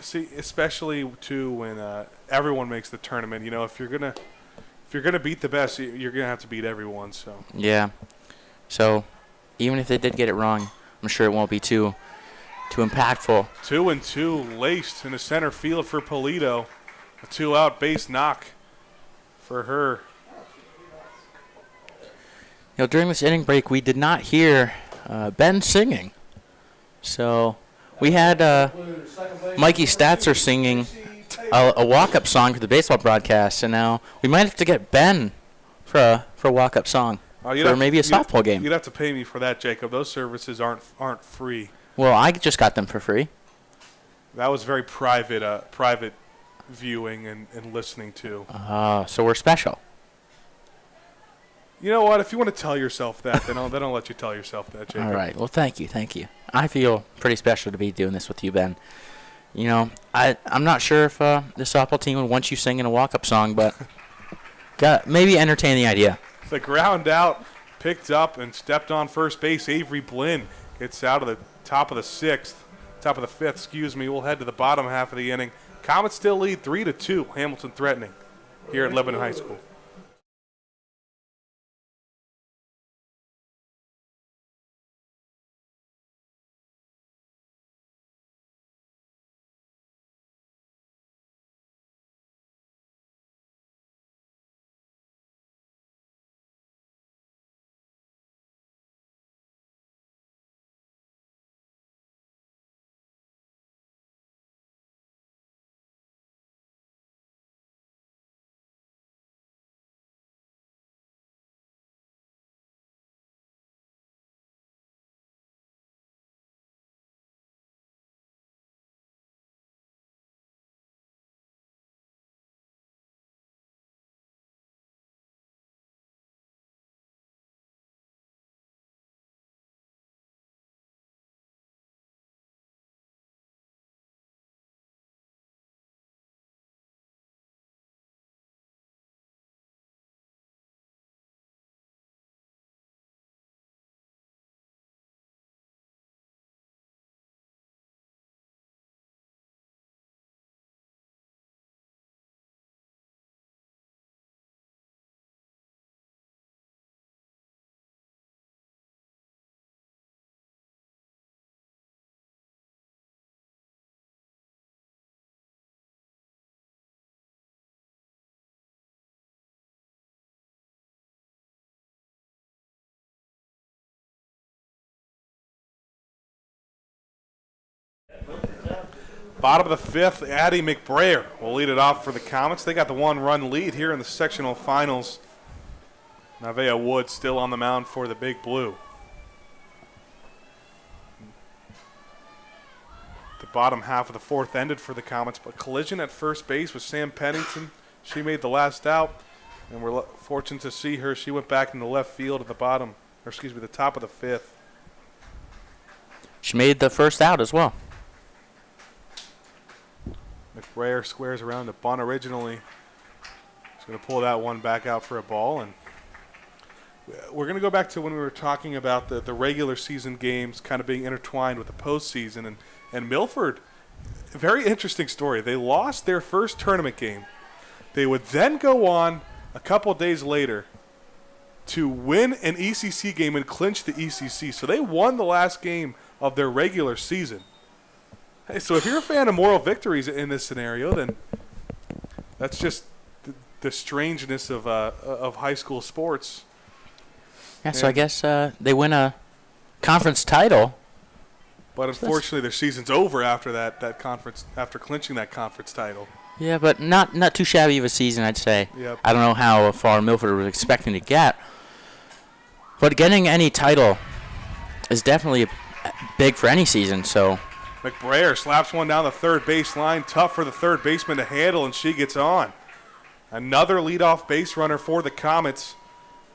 Speaker 1: See, especially too when everyone makes the tournament. You know, if you're gonna beat the best, you're gonna have to beat everyone. So
Speaker 2: Yeah. So even if they did get it wrong, I'm sure it won't be too impactful.
Speaker 1: 2-2 laced in the center field for Polito. A 2-out base knock for her.
Speaker 2: You know, during this inning break, we did not hear Ben singing. So we had Mikey Statzer singing a walk-up song for the baseball broadcast, and now we might have to get Ben for a walk-up song for maybe a softball game.
Speaker 1: You'd have to pay me for that, Jacob. Those services aren't free.
Speaker 2: Well, I just got them for free.
Speaker 1: That was very private viewing and listening to.
Speaker 2: So we're special.
Speaker 1: You know what? If you want to tell yourself that, then I'll let you tell yourself that, Jacob.
Speaker 2: All right. Well, thank you. I feel pretty special to be doing this with you, Ben. You know, I'm not sure if the softball team would want you singing a walk-up song, but maybe entertain the idea.
Speaker 1: The ground out, picked up and stepped on first base. Avery Blinn gets out of the top of the 5th, excuse me. We'll head to the bottom half of the inning. Comets still lead 3-2. Hamilton threatening here at Lebanon High School. Bottom of the fifth, Addie McBrayer will lead it off for the Comets. They got the one-run lead here in the sectional finals. Nevaeh Wood still on the mound for the Big Blue. The bottom half of the fourth ended for the Comets, but collision at first base with Sam Pennington. She made the last out, and we're fortunate to see her. She went back in the left field at the top of the fifth.
Speaker 2: She made the first out as well.
Speaker 1: McBrayer squares around to bunt originally. He's going to pull that one back out for a ball. And we're going to go back to when we were talking about the regular season games kind of being intertwined with the postseason. And Milford, a very interesting story. They lost their first tournament game. They would then go on a couple of days later to win an ECC game and clinch the ECC. So they won the last game of their regular season. Hey, so if you're a fan of moral victories in this scenario, then that's just the strangeness of high school sports.
Speaker 2: Yeah, so I guess they win a conference title.
Speaker 1: But unfortunately, their season's over after that conference, after clinching that conference title.
Speaker 2: Yeah, but not too shabby of a season, I'd say.
Speaker 1: Yep.
Speaker 2: I don't know how far Milford was expecting to get. But getting any title is definitely big for any season, so...
Speaker 1: McBrayer slaps one down the third base line. Tough for the third baseman to handle, and she gets on. Another leadoff base runner for the Comets,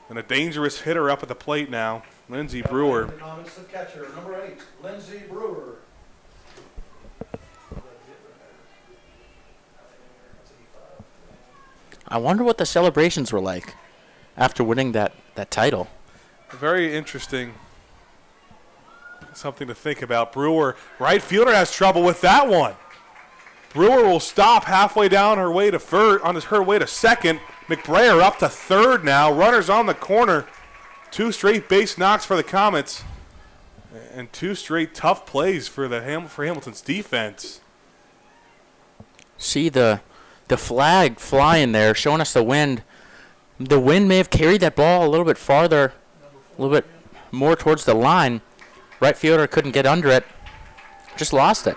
Speaker 1: and a dangerous hitter up at the plate now, Lindsey Brewer.
Speaker 3: The Comets, the catcher, number 8, Lindsey Brewer.
Speaker 2: I wonder what the celebrations were like after winning that title.
Speaker 1: Very interesting. Something to think about. Brewer, right fielder, has trouble with that one. Brewer will stop halfway down her way to her way to second. McBrayer up to third now. Runners on the corner. 2 straight base knocks for the Comets, and 2 straight tough plays for Hamilton's defense.
Speaker 2: See the flag flying there, showing us the wind. The wind may have carried that ball a little bit farther, a little bit more towards the line. Right fielder couldn't get under it. Just lost it.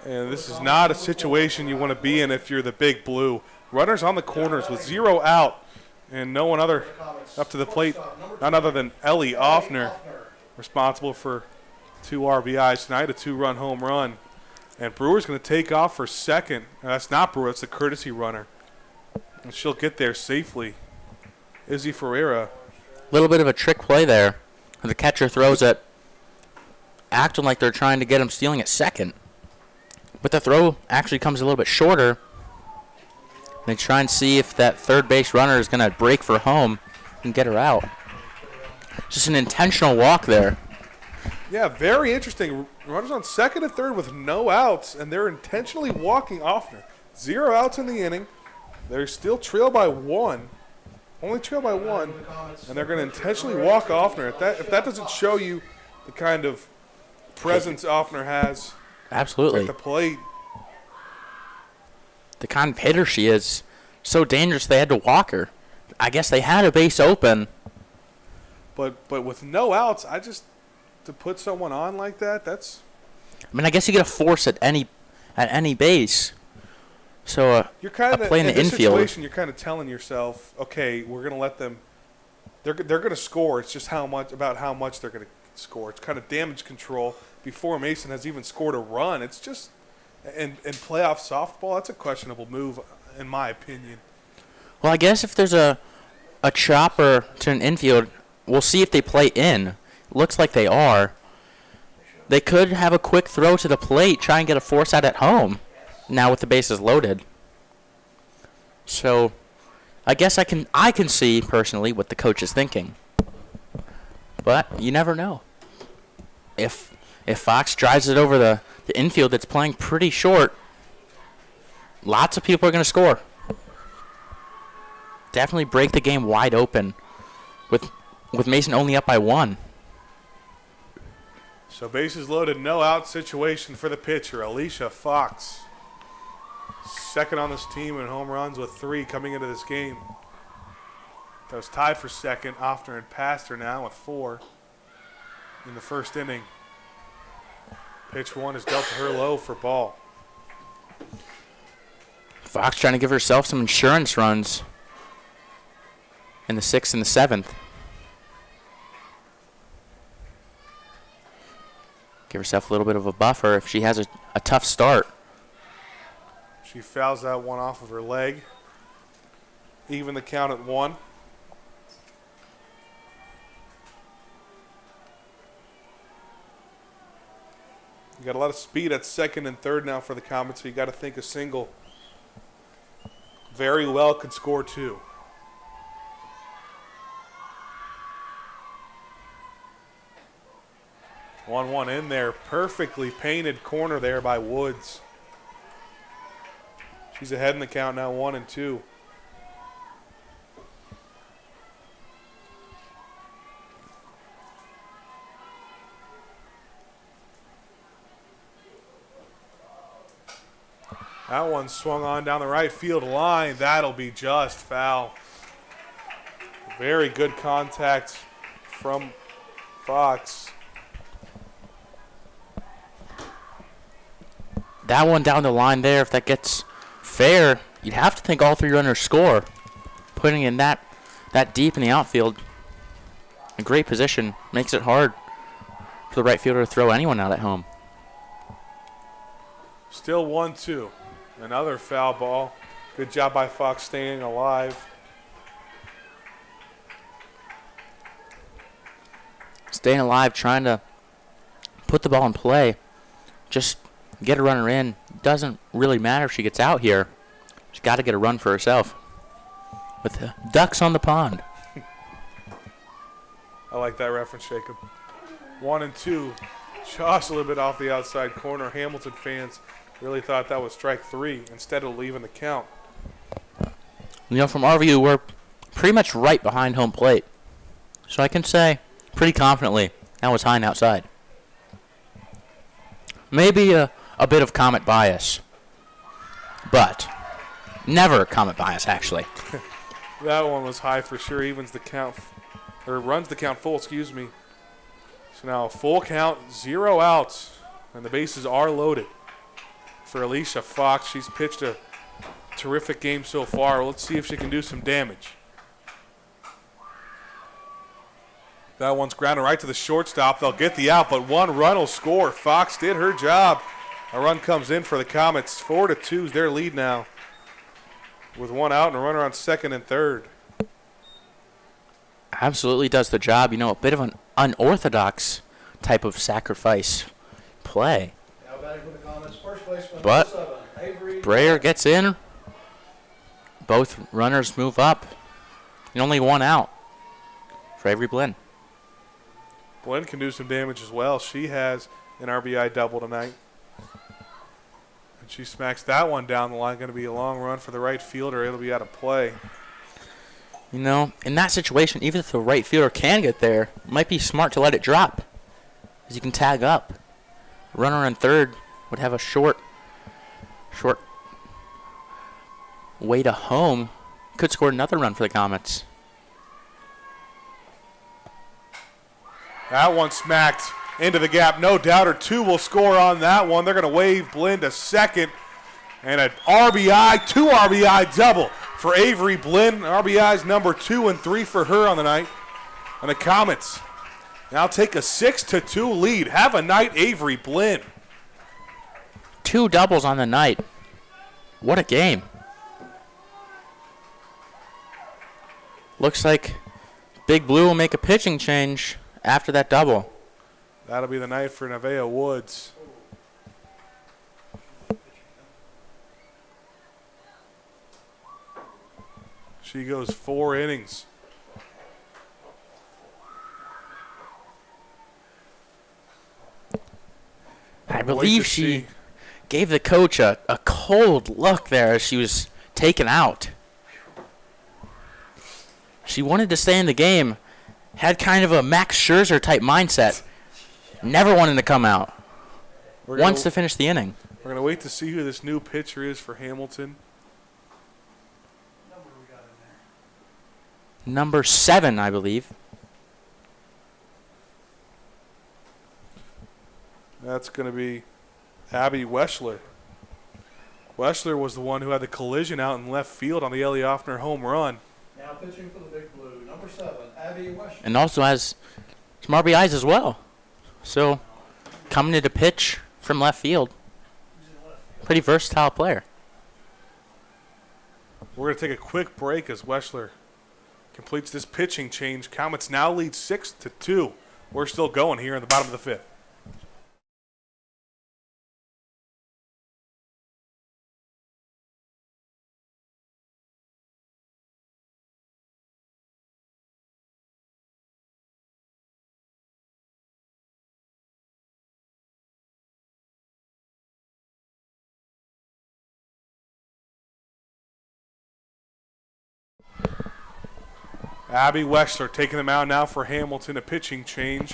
Speaker 1: And this is not a situation you want to be in if you're the Big Blue. Runners on the corners with 0 out and no one other up to the plate, none other than Ellie Offner, responsible for 2 RBIs tonight, a 2-run home run. And Brewer's going to take off for second. That's not Brewer, that's the courtesy runner. And she'll get there safely. Izzy Ferreira.
Speaker 2: A little bit of a trick play there. The catcher throws it, acting like they're trying to get him stealing at second. But the throw actually comes a little bit shorter. They try and see if that third base runner is going to break for home and get her out. Just an intentional walk there.
Speaker 1: Yeah, very interesting. Runners on second and third with no outs, and they're intentionally walking Offner. 0 outs in the inning. They're still trailed by 1. Only trailed by 1, and they're going to intentionally walk Offner. If that doesn't show you the kind of presence Offner has
Speaker 2: Absolutely.
Speaker 1: at the plate.
Speaker 2: The kind of hitter she is, so dangerous they had to walk her. I guess they had a base open.
Speaker 1: But with no outs, to put someone on like that, that's...
Speaker 2: I mean, I guess you get a force at any base. So
Speaker 1: you're kind of
Speaker 2: play in the
Speaker 1: this
Speaker 2: infield.
Speaker 1: Situation, you're kind of telling yourself, okay, we're going to let them. They're going to score. It's just how much they're going to score. It's kind of damage control before Mason has even scored a run. It's just in playoff softball, that's a questionable move, in my opinion.
Speaker 2: Well, I guess if there's a chopper to an infield, we'll see if they play in. Looks like they are. They could have a quick throw to the plate, try and get a force out at home. Now with the bases loaded. So I guess I can see personally what the coach is thinking. But you never know. If Fox drives it over the infield that's playing pretty short, lots of people are going to score. Definitely break the game wide open with Mason only up by 1.
Speaker 1: So bases loaded, no out situation for the pitcher, Alicia Fox. Second on this team in home runs with 3 coming into this game. That was tied for second. Offner and Pastor now with 4 in the first inning. Pitch one is dealt to her low for ball.
Speaker 2: Fox trying to give herself some insurance runs in the 6th and the 7th. Give herself a little bit of a buffer if she has a tough start.
Speaker 1: She fouls that one off of her leg. Even the count at 1. You got a lot of speed at 2nd and 3rd now for the Comets, so you got to think a single very well could score 2. One in there, perfectly painted corner there by Woods. She's ahead in the count now, 1 and 2. That one swung on down the right field line. That'll be just foul. Very good contact from Fox.
Speaker 2: That one down the line there, if that gets fair, you'd have to think all 3 runners score. Putting in that deep in the outfield, a great position, makes it hard for the right fielder to throw anyone out at home.
Speaker 1: Still 1-2. Another foul ball. Good job by Fox staying alive.
Speaker 2: Staying alive, trying to put the ball in play. Just get a runner in. Doesn't really matter if she gets out here. She's got to get a run for herself. With the ducks on the pond.
Speaker 1: I like that reference, Jacob. 1 and 2. Just a little bit off the outside corner. Hamilton fans really thought that was strike 3 instead of leaving the count.
Speaker 2: You know, from our view, we're pretty much right behind home plate. So I can say pretty confidently that was high and outside. Maybe a bit of Comet bias, but never Comet bias, actually.
Speaker 1: That one was high for sure. Evens the count, or runs the count full, excuse me. So now a full count, 0 outs, and the bases are loaded. For Alicia Fox, she's pitched a terrific game so far. Let's see if she can do some damage. That one's grounded right to the shortstop. They'll get the out, but 1 run will score. Fox did her job. A run comes in for the Comets. 4-2 is their lead now, with 1 out and a runner on 2nd and 3rd.
Speaker 2: Absolutely does the job. You know, a bit of an unorthodox type of sacrifice play.
Speaker 3: Now batting for the Comets, first baseman,
Speaker 2: But
Speaker 3: 7, Avery
Speaker 2: Breyer gets in. Both runners move up. And only 1 out for Avery Blinn.
Speaker 1: Blinn can do some damage as well. She has an RBI double tonight. And she smacks that one down the line. Going to be a long run for the right fielder. It'll be out of play.
Speaker 2: You know, in that situation, even if the right fielder can get there, it might be smart to let it drop, as you can tag up. Runner on 3rd would have a short way to home. Could score another run for the Comets.
Speaker 1: That one smacked into the gap. No doubter. 2 will score on that one. They're going to wave Blinn to 2nd. And an RBI, 2 RBI double for Avery Blinn. RBIs number 2 and 3 for her on the night. And the Comets now take a 6-2 lead. Have a night, Avery Blinn.
Speaker 2: 2 doubles on the night. What a game. Looks like Big Blue will make a pitching change after that double.
Speaker 1: That'll be the night for Nevaeh Woods. She goes 4 innings.
Speaker 2: I believe she gave the coach a cold look there as she was taken out. She wanted to stay in the game, had kind of a Max Scherzer type mindset, never wanted to come out, wants to finish the inning.
Speaker 1: We're going to wait to see who this new pitcher is for Hamilton.
Speaker 2: Number 7, I believe.
Speaker 1: That's going to be Abby Weschler. Weschler was the one who had the collision out in left field on the Ellie Offner home run.
Speaker 3: Now pitching for the Big Blue, number 7, Abby West.
Speaker 2: And also has some RBIs as well. So coming to the pitch from left field. Pretty versatile player.
Speaker 1: We're going to take a quick break as Weschler completes this pitching change. Comets now lead 6-2. We're still going here in the bottom of the fifth. Abby Weschler taking them out now for Hamilton, a pitching change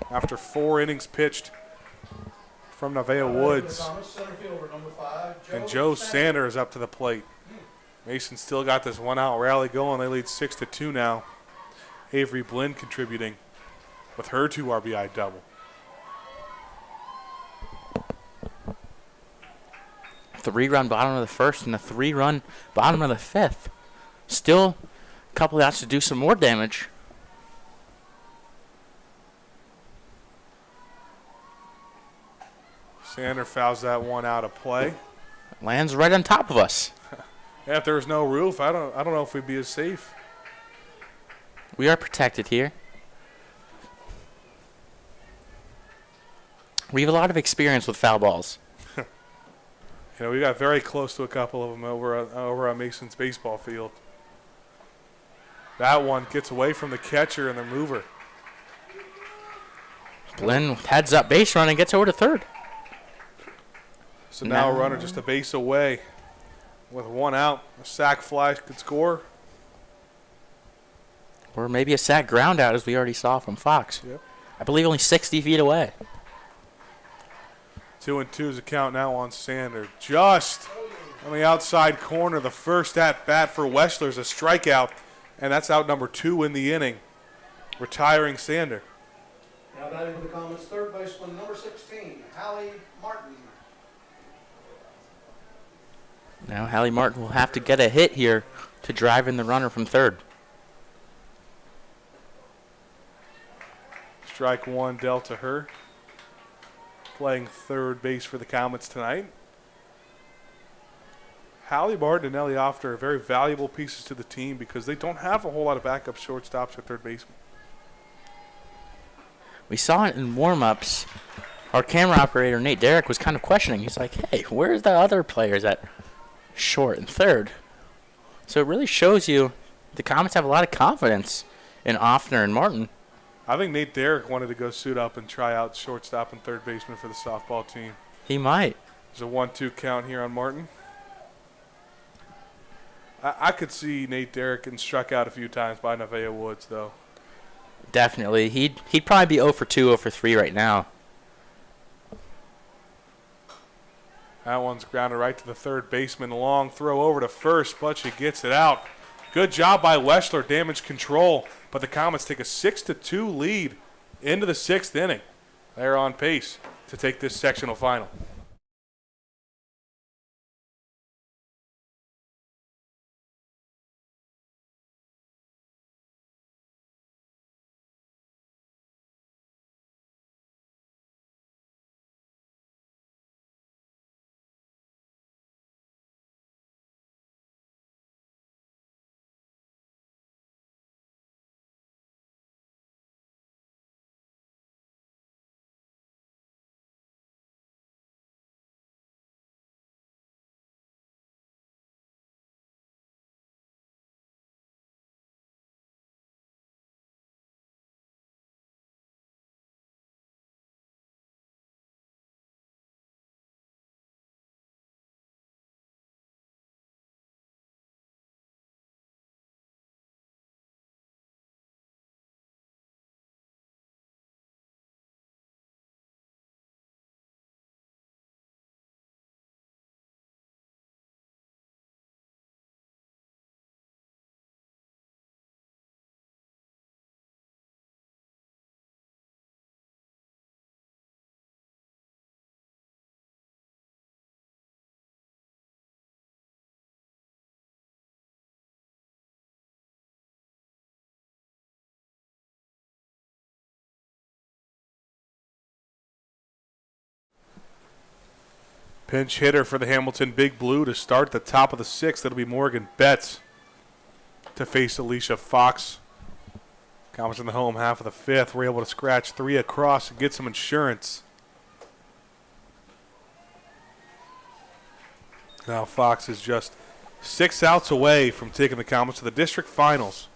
Speaker 1: after 4 innings pitched from Nevaeh Woods. And Joe Sanders up to the plate. Mason still got this 1-out rally going. They lead 6-2 now. Avery Blinn contributing with her 2 RBI double.
Speaker 2: Three-run bottom of the first and a 3-run bottom of the fifth. Still a couple outs to do some more damage.
Speaker 1: Sander fouls that one out of play.
Speaker 2: Lands right on top of us.
Speaker 1: If there was no roof, I don't know if we'd be as safe.
Speaker 2: We are protected here. We have a lot of experience with foul balls.
Speaker 1: You know, we got very close to a couple of them over on Mason's baseball field. That one gets away from the catcher and the mover.
Speaker 2: Blinn heads up base run and gets over to third.
Speaker 1: So now a runner just a base away with 1 out. A sac fly could score.
Speaker 2: Or maybe a sac ground out, as we already saw from Fox.
Speaker 1: Yep.
Speaker 2: I believe only 60 feet away.
Speaker 1: 2-2 is a count now on Sander. Just on the outside corner, the first at-bat for Weschler's a strikeout, and that's out number 2 in the inning, retiring Sander.
Speaker 3: Now batting for the Comets, third baseman, number 16, Hallie Martin.
Speaker 2: Now Hallie Martin will have to get a hit here to drive in the runner from third.
Speaker 1: Strike 1 dealt to her. Playing third base for the Comets tonight. Hallie Martin and Ellie Offner are very valuable pieces to the team because they don't have a whole lot of backup shortstops or third basemen.
Speaker 2: We saw it in warm-ups. Our camera operator, Nate Derrick, was kind of questioning. He's like, hey, where's the other players at short and third? So it really shows you the Comets have a lot of confidence in Offner and Martin.
Speaker 1: I think Nate Derrick wanted to go suit up and try out shortstop and third baseman for the softball team.
Speaker 2: He might.
Speaker 1: There's a 1-2 count here on Martin. I could see Nate Derrick getting struck out a few times by Nevaeh Woods, though.
Speaker 2: Definitely. He'd probably be 0 for 2, 0 for 3 right now.
Speaker 1: That one's grounded right to the third baseman. Long throw over to first, but she gets it out. Good job by Weschler, damage control. But the Comets take a 6-2 lead into the 6th inning. They're on pace to take this sectional final. Pinch hitter for the Hamilton Big Blue to start the top of the sixth. That'll be Morgan Betts to face Alicia Fox. Comets in the home half of the fifth. We're able to scratch 3 across and get some insurance. Now Fox is just 6 outs away from taking the Comets to the district finals.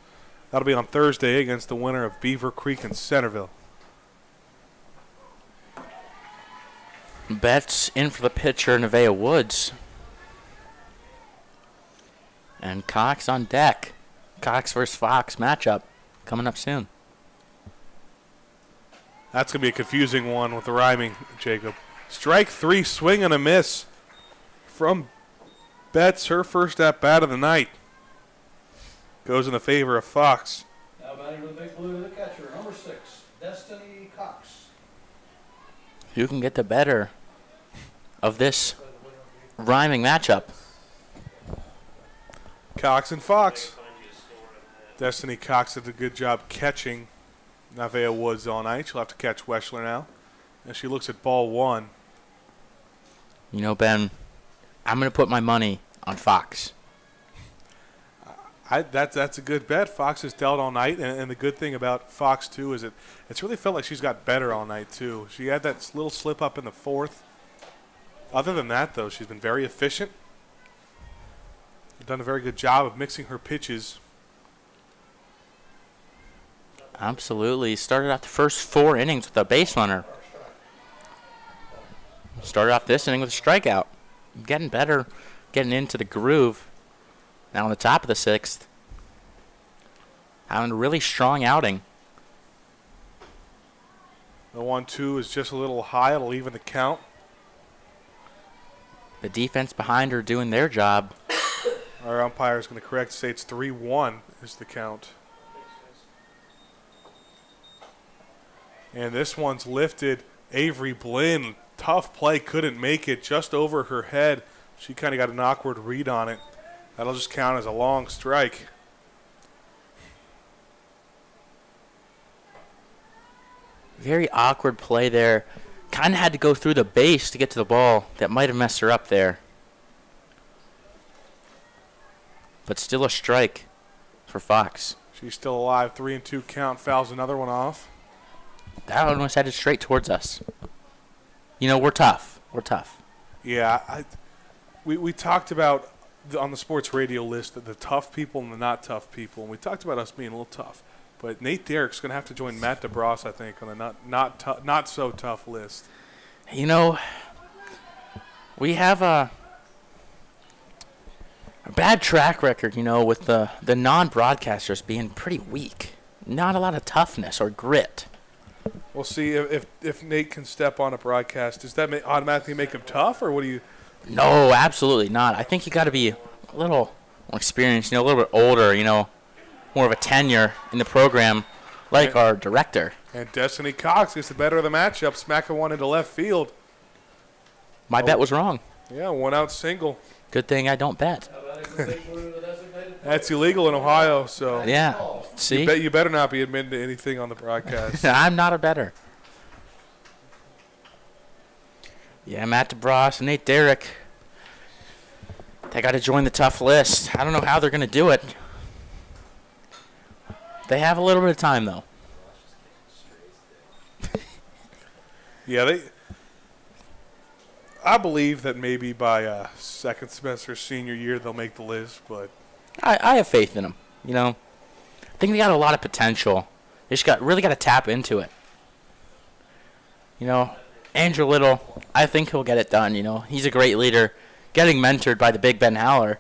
Speaker 1: That'll be on Thursday against the winner of Beaver Creek and Centerville.
Speaker 2: Betts in for the pitcher, Nevaeh Woods. And Cox on deck. Cox versus Fox matchup coming up soon.
Speaker 1: That's going to be a confusing one with the rhyming, Jacob. Strike 3, swing and a miss from Betts. Her first at bat of the night goes in the favor of Fox.
Speaker 3: Now batting for the Big Blue, the catcher, number 6, Destiny Cox.
Speaker 2: Who can get the better of this rhyming matchup?
Speaker 1: Cox and Fox. Destiny Cox did a good job catching Nevaeh Woods all night. She'll have to catch Weschler now. And she looks at ball 1.
Speaker 2: You know, Ben, I'm going to put my money on Fox.
Speaker 1: That's a good bet. Fox has dealt all night, and the good thing about Fox, too, is it's really felt like she's got better all night, too. She had that little slip up in the 4th. Other than that, though, she's been very efficient. Done a very good job of mixing her pitches.
Speaker 2: Absolutely. Started off the first 4 innings with a base runner. Started off this inning with a strikeout. Getting better, getting into the groove. Now on the top of the 6th. Having a really strong outing.
Speaker 1: The 1-2 is just a little high. It'll even the count.
Speaker 2: The defense behind her doing their job.
Speaker 1: Our umpire is going to correct, say it's 3-1 is the count. And this one's lifted. Avery Blinn, tough play, couldn't make it, just over her head. She kind of got an awkward read on it. That'll just count as a long strike.
Speaker 2: Very awkward play there. Kind of had to go through the base to get to the ball. That might have messed her up there. But still a strike for Fox.
Speaker 1: She's still alive. 3-2 count. Fouls another one off.
Speaker 2: That one was headed straight towards us. You know, we're tough. We're tough.
Speaker 1: Yeah, we talked about on the sports radio list the tough people and the not tough people, and we talked about us being a little tough. But Nate Derrick's going to have to join Matt DeBras, I think, on the not so tough list.
Speaker 2: You know, we have a bad track record, you know, with the non-broadcasters being pretty weak. Not a lot of toughness or grit.
Speaker 1: We'll see if Nate can step on a broadcast. Does that automatically make him tough, or what do you?
Speaker 2: No, absolutely not. I think you got to be a little more experienced, you know, a little bit older, you know, more of a tenure in the program, like our director.
Speaker 1: And Destiny Cox gets the better of the matchup, smacking one into left field.
Speaker 2: My bet was wrong.
Speaker 1: Yeah, 1-out single.
Speaker 2: Good thing I don't bet.
Speaker 1: That's illegal in Ohio, so
Speaker 2: Yeah. See?
Speaker 1: you better not be admitting to anything on the broadcast.
Speaker 2: I'm not a bettor. Yeah, Matt DeBras and Nate Derrick. They got to join the tough list. I don't know how they're going to do it. They have a little bit of time, though.
Speaker 1: Yeah, I believe that maybe by second semester senior year they'll make the list, but
Speaker 2: I have faith in them. You know, I think they got a lot of potential. They just really got to tap into it. You know, Andrew Little, I think he'll get it done. You know, he's a great leader. Getting mentored by the big Ben Haller,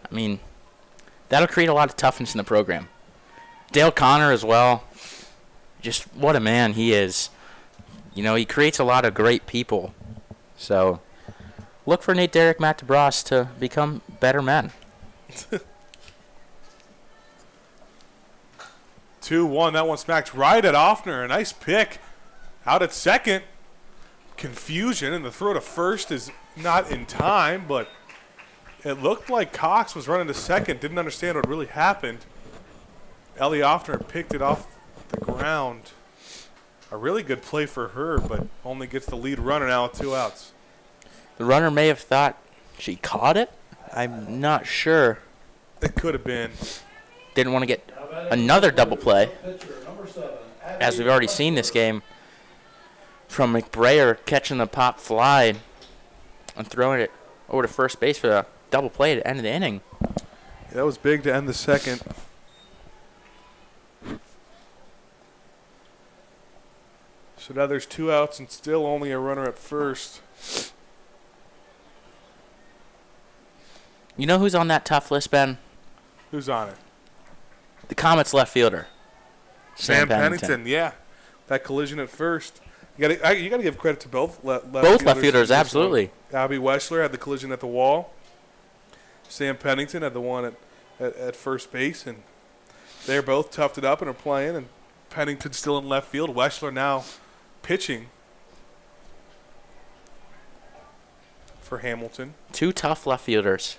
Speaker 2: I mean, that'll create a lot of toughness in the program. Dale Connor as well. Just what a man he is. You know, he creates a lot of great people. So look for Nate Derrick, Matt DeBras to become better men.
Speaker 1: 2-1. That one smacked right at Offner. A nice pick. Out at second. Confusion, and the throw to first is not in time, but it looked like Cox was running to second. Didn't understand what really happened. Ellie Offner picked it off the ground. A really good play for her, but only gets the lead runner now with 2 outs.
Speaker 2: The runner may have thought she caught it. I'm not sure.
Speaker 1: It could have been.
Speaker 2: Didn't want to get another double play,
Speaker 3: Pitcher, number 7,
Speaker 2: as we've already seen this game, from McBrayer catching the pop fly and throwing it over to first base for a double play at the end of the inning.
Speaker 1: Yeah, that was big to end the second. So now there's 2 outs and still only a runner at first.
Speaker 2: You know who's on that tough list, Ben?
Speaker 1: Who's on it?
Speaker 2: The Comets left fielder.
Speaker 1: Sam Pennington, yeah. That collision at first. You got to give credit to both left
Speaker 2: Both left fielders,
Speaker 1: in this
Speaker 2: absolutely.
Speaker 1: one. Abby Weschler had the collision at the wall. Sam Pennington had the one at first base, and they're both toughed it up and are playing, and Pennington's still in left field. Weschler now pitching for Hamilton.
Speaker 2: 2 tough left fielders.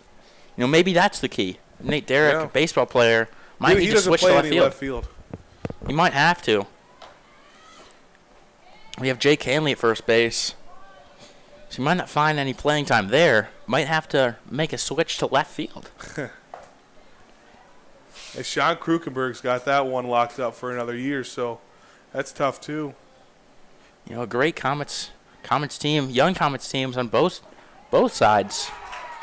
Speaker 2: You know, maybe that's the key. Nate Derrick,
Speaker 1: Yeah.
Speaker 2: a baseball player, might
Speaker 1: he
Speaker 2: need to
Speaker 1: doesn't
Speaker 2: switch
Speaker 1: play
Speaker 2: to left
Speaker 1: any
Speaker 2: field.
Speaker 1: left field.
Speaker 2: He might have to. We have Jake Hanley at first base. So he might not find any playing time there. Might have to make a switch to left field.
Speaker 1: And Sean Krukenberg's got that one locked up for another year, so that's tough too.
Speaker 2: You know, a great Comets team, young Comets teams on both sides.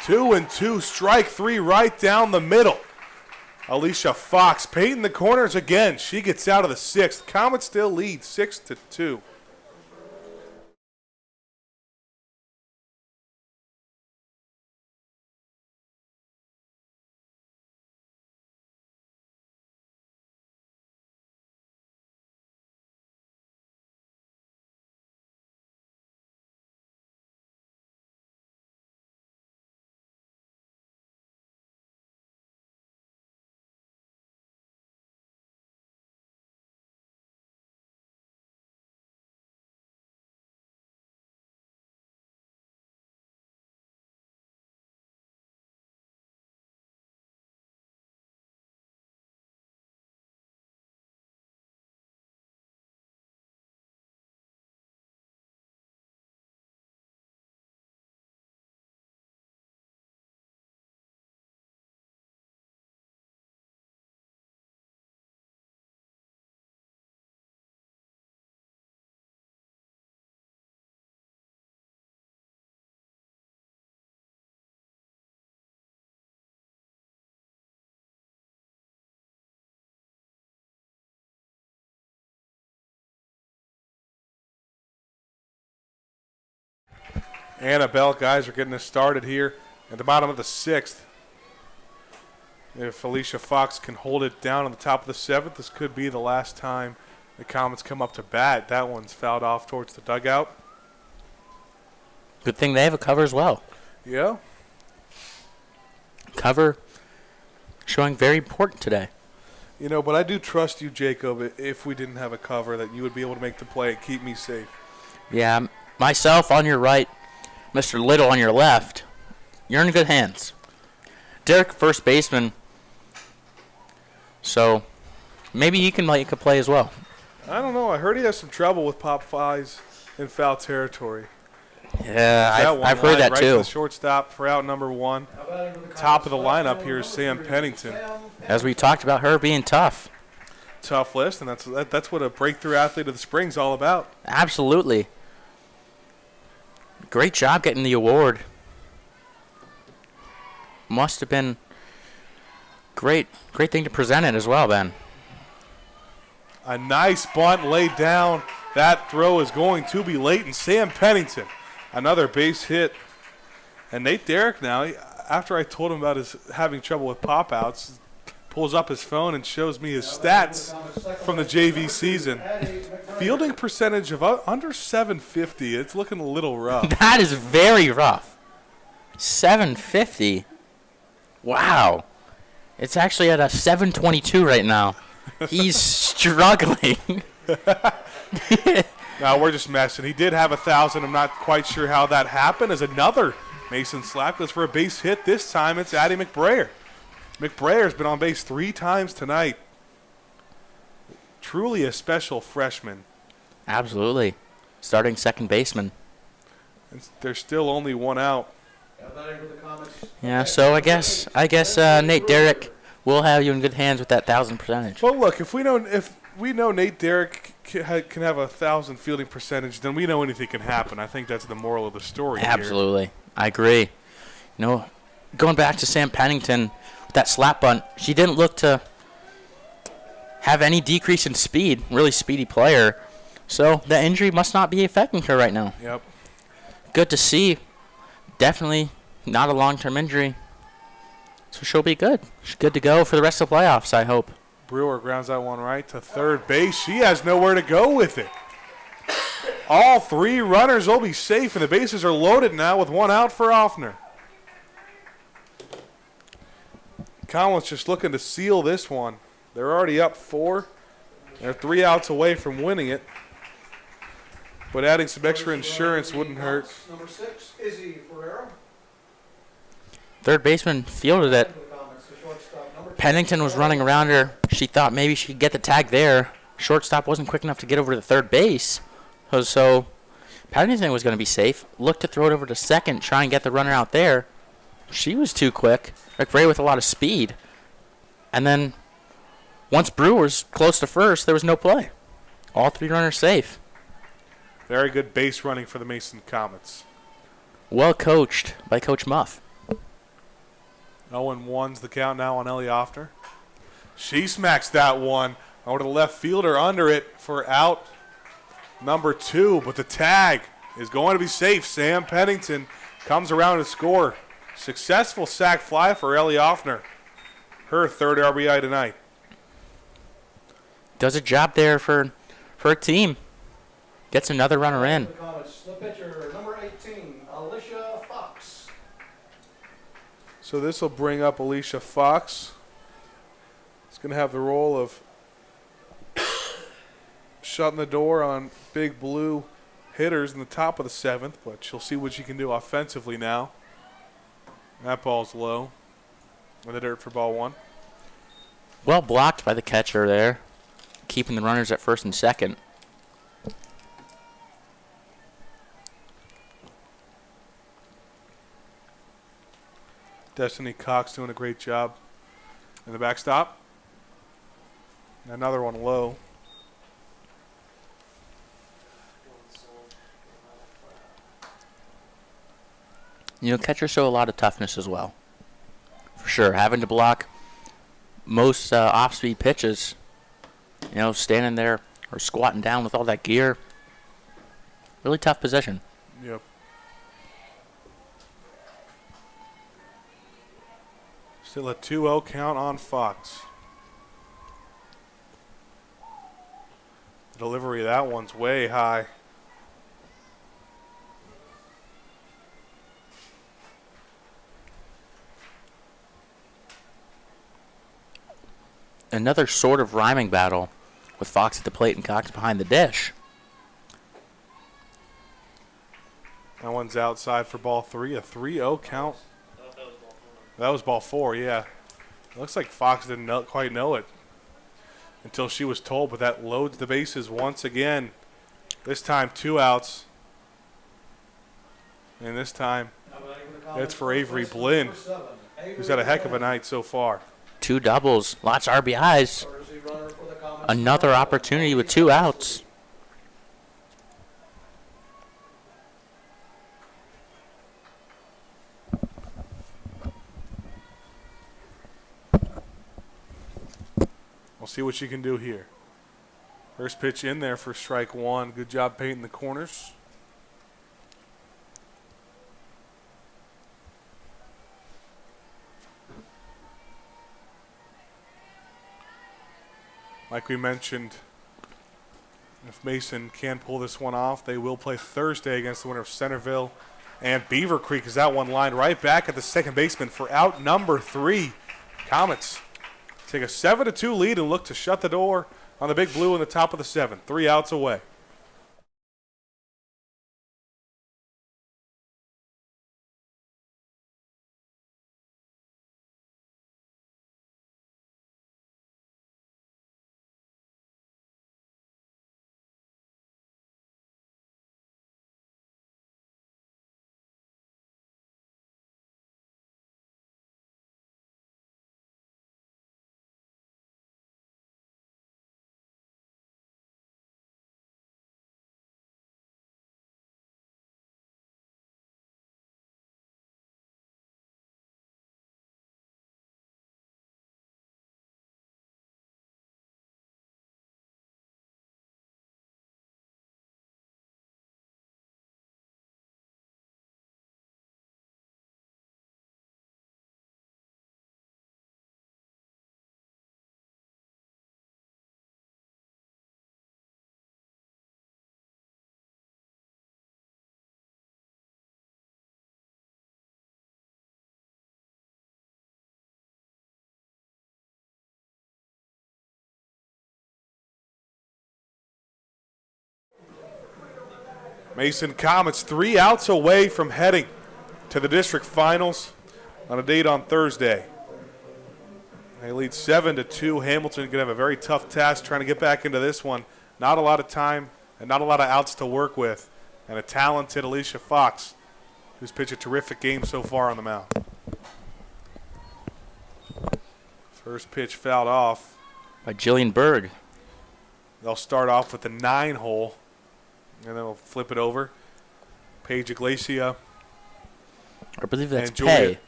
Speaker 1: 2-2, strike 3 right down the middle. Alicia Fox painting the corners again. She gets out of the 6th. Comets still lead 6-2. Annabelle, guys, are getting us started here at the bottom of the 6th. If Alicia Fox can hold it down on the top of the 7th, this could be the last time the Comets come up to bat. That one's fouled off towards the dugout.
Speaker 2: Good thing they have a cover as well.
Speaker 1: Yeah.
Speaker 2: Cover showing very important today.
Speaker 1: You know, but I do trust you, Jacob, if we didn't have a cover, that you would be able to make the play and keep me safe.
Speaker 2: Yeah, myself on your right, Mr. Little on your left. You're in good hands. Derek, first baseman. So maybe he can make a play as well.
Speaker 1: I don't know. I heard he has some trouble with pop flies in foul territory.
Speaker 2: Yeah, I've heard that
Speaker 1: right
Speaker 2: too.
Speaker 1: To the shortstop for out number 1. Top of the lineup here is Sam Pennington.
Speaker 2: As we talked about her being tough.
Speaker 1: Tough list, and that's what a breakthrough athlete of the spring is all about.
Speaker 2: Absolutely. Great job getting the award. Must have been great thing to present it as well, Ben.
Speaker 1: A nice bunt laid down. That throw is going to be late, and Sam Pennington, another base hit. And Nate Derrick now, after I told him about his having trouble with pop-outs, pulls up his phone and shows me his stats from the JV season. Fielding percentage of under 750. It's looking a little rough.
Speaker 2: That is very rough. 750. Wow. It's actually at a 722 right now. He's struggling.
Speaker 1: No, we're just messing. He did have 1,000. I'm not quite sure how that happened. As another Mason slap goes for a base hit. This time it's Addie McBrayer. McBrayer's been on base 3 times tonight. Truly a special freshman.
Speaker 2: Absolutely. Starting second baseman.
Speaker 1: And there's still only one out.
Speaker 3: Now batting for the Comets.
Speaker 2: Yeah, so I guess Nate Derrick will have you in good hands with that 1,000 percentage.
Speaker 1: Well, look, if we know Nate Derrick can have 1,000 fielding percentage, then we know anything can happen. I think that's the moral of the story here.
Speaker 2: Absolutely. I agree. You know, going back to Sam Pennington with that slap bunt, she didn't look to have any decrease in speed, really speedy player. So that injury must not be affecting her right now.
Speaker 1: Yep.
Speaker 2: Good to see. Definitely not a long-term injury. So she'll be good. She's good to go for the rest of the playoffs, I hope.
Speaker 1: Brewer grounds that one right to third base. She has nowhere to go with it. All three runners will be safe, and the bases are loaded now with one out for Offner. Comets just looking to seal this one. They're already up 4. They're 3 outs away from winning it. But adding some extra insurance wouldn't hurt.
Speaker 3: Number 6, Izzy Ferreira.
Speaker 2: Third baseman fielded it. Pennington was running around her. She thought maybe she could get the tag there. Shortstop wasn't quick enough to get over to third base. So Pennington was going to be safe. Looked to throw it over to second, try and get the runner out there. She was too quick. McRae with a lot of speed. And then once Brewer's close to first, there was no play. All 3 runners safe.
Speaker 1: Very good base running for the Mason Comets.
Speaker 2: Well coached by Coach Muff.
Speaker 1: 0-1's the count now on Ellie Offner. She smacks that one over to the left fielder under it for out number 2. But the tag is going to be safe. Sam Pennington comes around to score. Successful sac fly for Ellie Offner. Her third RBI tonight.
Speaker 2: Does a job there for her team. Gets another runner in.
Speaker 3: The pitcher, number 18, Alicia Fox.
Speaker 1: So this will bring up Alicia Fox. It's going to have the role of shutting the door on big blue hitters in the top of the 7th, but she'll see what she can do offensively now. That ball's low. With the dirt for ball 1.
Speaker 2: Well blocked by the catcher there, keeping the runners at first and second.
Speaker 1: Destiny Cox doing a great job in the backstop. Another one low.
Speaker 2: You know, catchers show a lot of toughness as well. For sure, having to block most off-speed pitches, you know, standing there or squatting down with all that gear. Really tough position.
Speaker 1: Yep. Still a 2-0 count on Fox. The delivery of that one's way high.
Speaker 2: Another sort of rhyming battle with Fox at the plate and Cox behind the dish.
Speaker 1: That one's outside for ball 3. A 3-0 count. That was ball 4, yeah. It looks like Fox didn't quite know it until she was told, but that loads the bases once again. This time 2 outs. And this time it's for Avery Blinn, who's had a heck of a night so far.
Speaker 2: 2 doubles, lots of RBIs. Another opportunity with 2 outs.
Speaker 1: We'll see what she can do here. First pitch in there for strike 1. Good job painting the corners. Like we mentioned, if Mason can pull this one off, they will play Thursday against the winner of Centerville and Beaver Creek. As that one lined right back at the second baseman for out number 3. Comets take a 7-2 lead and look to shut the door on the big blue in the top of the 7th. 3 outs away. Mason Comets 3 outs away from heading to the district finals on a date on Thursday. They lead 7-2. Hamilton going to have a very tough task trying to get back into this one. Not a lot of time and not a lot of outs to work with. And a talented Alicia Fox, who's pitched a terrific game so far on the mound. First pitch fouled off
Speaker 2: by Jillian Berg.
Speaker 1: They'll start off with the 9-hole, and then they'll flip it over. Paige Iglesia.
Speaker 2: I believe that's
Speaker 1: and
Speaker 2: Pay.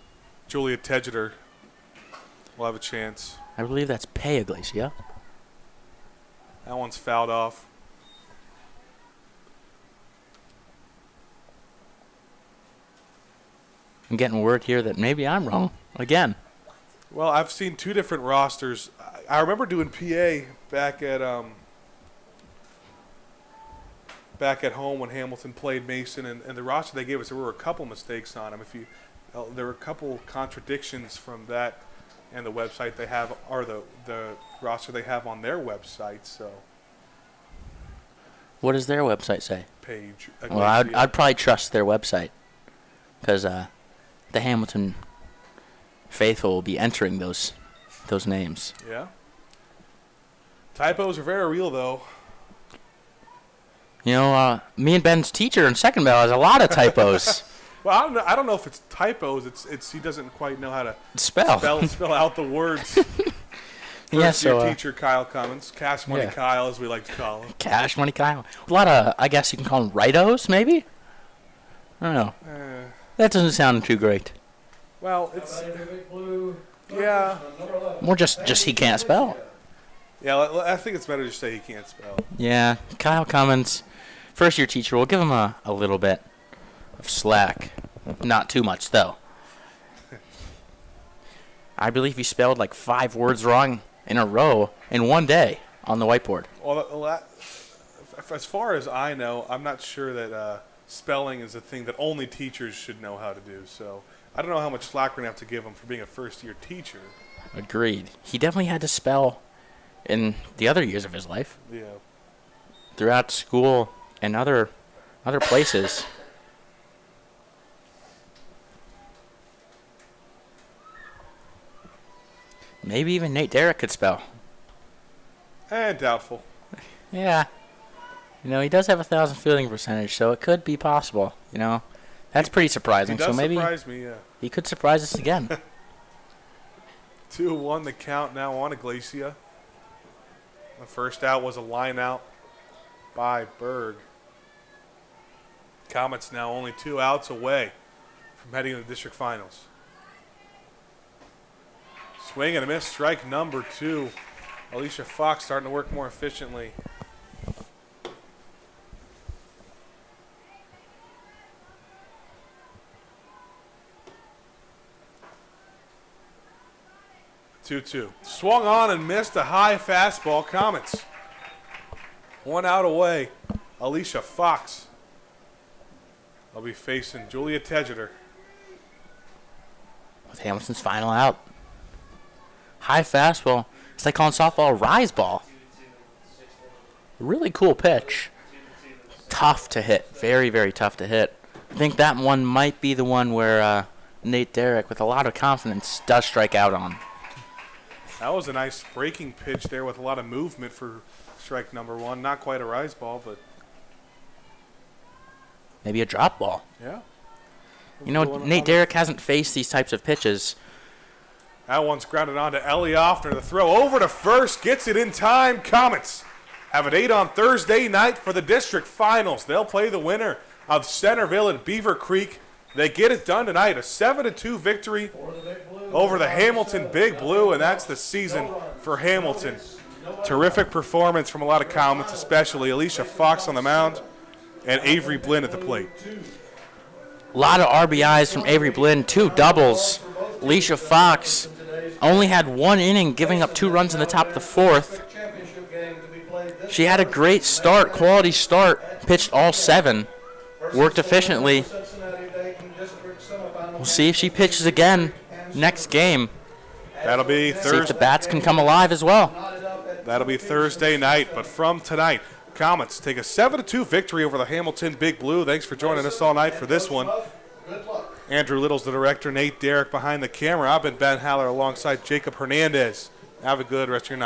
Speaker 1: Julia Tegeter will have a chance.
Speaker 2: I believe that's Pay Iglesia.
Speaker 1: That one's fouled off.
Speaker 2: I'm getting word here that maybe I'm wrong again.
Speaker 1: Well, I've seen two different rosters. I remember doing PA back at home when Hamilton played Mason, and the roster they gave us, there were a couple mistakes on them. There were a couple contradictions from that and the website they have, or the roster they have on their website. So,
Speaker 2: what does their website say?
Speaker 1: Page.
Speaker 2: Well, I'd probably trust their website because the Hamilton faithful will be entering those names.
Speaker 1: Yeah. Typos are very real, though.
Speaker 2: You know, me and Ben's teacher in second bell has a lot of typos.
Speaker 1: Well, I don't know if it's typos. It's he doesn't quite know how to
Speaker 2: spell
Speaker 1: out the words. First year teacher Kyle Cummins, Cash Money Kyle, as we like to call him.
Speaker 2: Cash Money Kyle. A lot of, I guess you can call them rightos, maybe. I don't know. That doesn't sound too great.
Speaker 1: Well, it's yeah.
Speaker 2: More just he can't spell.
Speaker 1: Yeah, I think it's better to say he can't spell.
Speaker 2: Yeah, Kyle Cummins, first year teacher. We'll give him a little bit of slack. Not too much, though. I believe he spelled like 5 words wrong in a row in one day on the whiteboard.
Speaker 1: Well, as far as I know, I'm not sure that spelling is a thing that only teachers should know how to do. So I don't know how much slack we're going to have to give him for being a first-year teacher.
Speaker 2: Agreed. He definitely had to spell in the other years of his life.
Speaker 1: Yeah.
Speaker 2: Throughout school and other places. Maybe even Nate Derrick could spell.
Speaker 1: Doubtful.
Speaker 2: Yeah. You know, he does have 1,000 fielding percentage, so it could be possible. You know, that's pretty surprising.
Speaker 1: He does
Speaker 2: so maybe
Speaker 1: surprise me, yeah.
Speaker 2: He could surprise us again.
Speaker 1: 2-1 the count now on Iglesia. The first out was a line out by Berg. Comets now only 2 outs away from heading to the district finals. Swing and a miss, strike number 2. Alicia Fox starting to work more efficiently. Two. Swung on and missed a high fastball. Comets 1 out away. Alicia Fox. I'll be facing Julia Tegeter.
Speaker 2: With Hamilton's final out. High fastball. It's like calling softball a rise ball. Really cool pitch. Tough to hit. Very, very tough to hit. I think that one might be the one where Nate Derrick, with a lot of confidence, does strike out on.
Speaker 1: That was a nice breaking pitch there with a lot of movement for strike number 1. Not quite a rise ball, but
Speaker 2: maybe a drop ball.
Speaker 1: Yeah.
Speaker 2: You know, Nate Derrick hasn't faced these types of pitches.
Speaker 1: That one's grounded on to Ellie Offner. The throw over to first, gets it in time. Comets have a date on Thursday night for the district finals. They'll play the winner of Centerville and Beaver Creek. They get it done tonight, a 7-2 victory over the Hamilton Big Blue, and that's the season for Hamilton. Terrific performance from a lot of Comets, especially Alicia Fox on the mound and Avery Blinn at the plate.
Speaker 2: A lot of RBIs from Avery Blinn, 2 doubles. Alicia Fox only had 1 inning, giving up 2 runs in the top of the 4th. She had a great start, quality start, pitched all 7, worked efficiently. We'll see if she pitches again next game.
Speaker 1: That'll be Thursday.
Speaker 2: See if the bats can come alive as well.
Speaker 1: That'll be Thursday night. But from tonight, Comets take a 7-2 victory over the Hamilton Big Blue. Thanks for joining us all night for this one.
Speaker 3: Good luck.
Speaker 1: Andrew Little's the director, Nate Derrick behind the camera. I've been Ben Haller alongside Jacob Hernandez. Have a good rest of your night.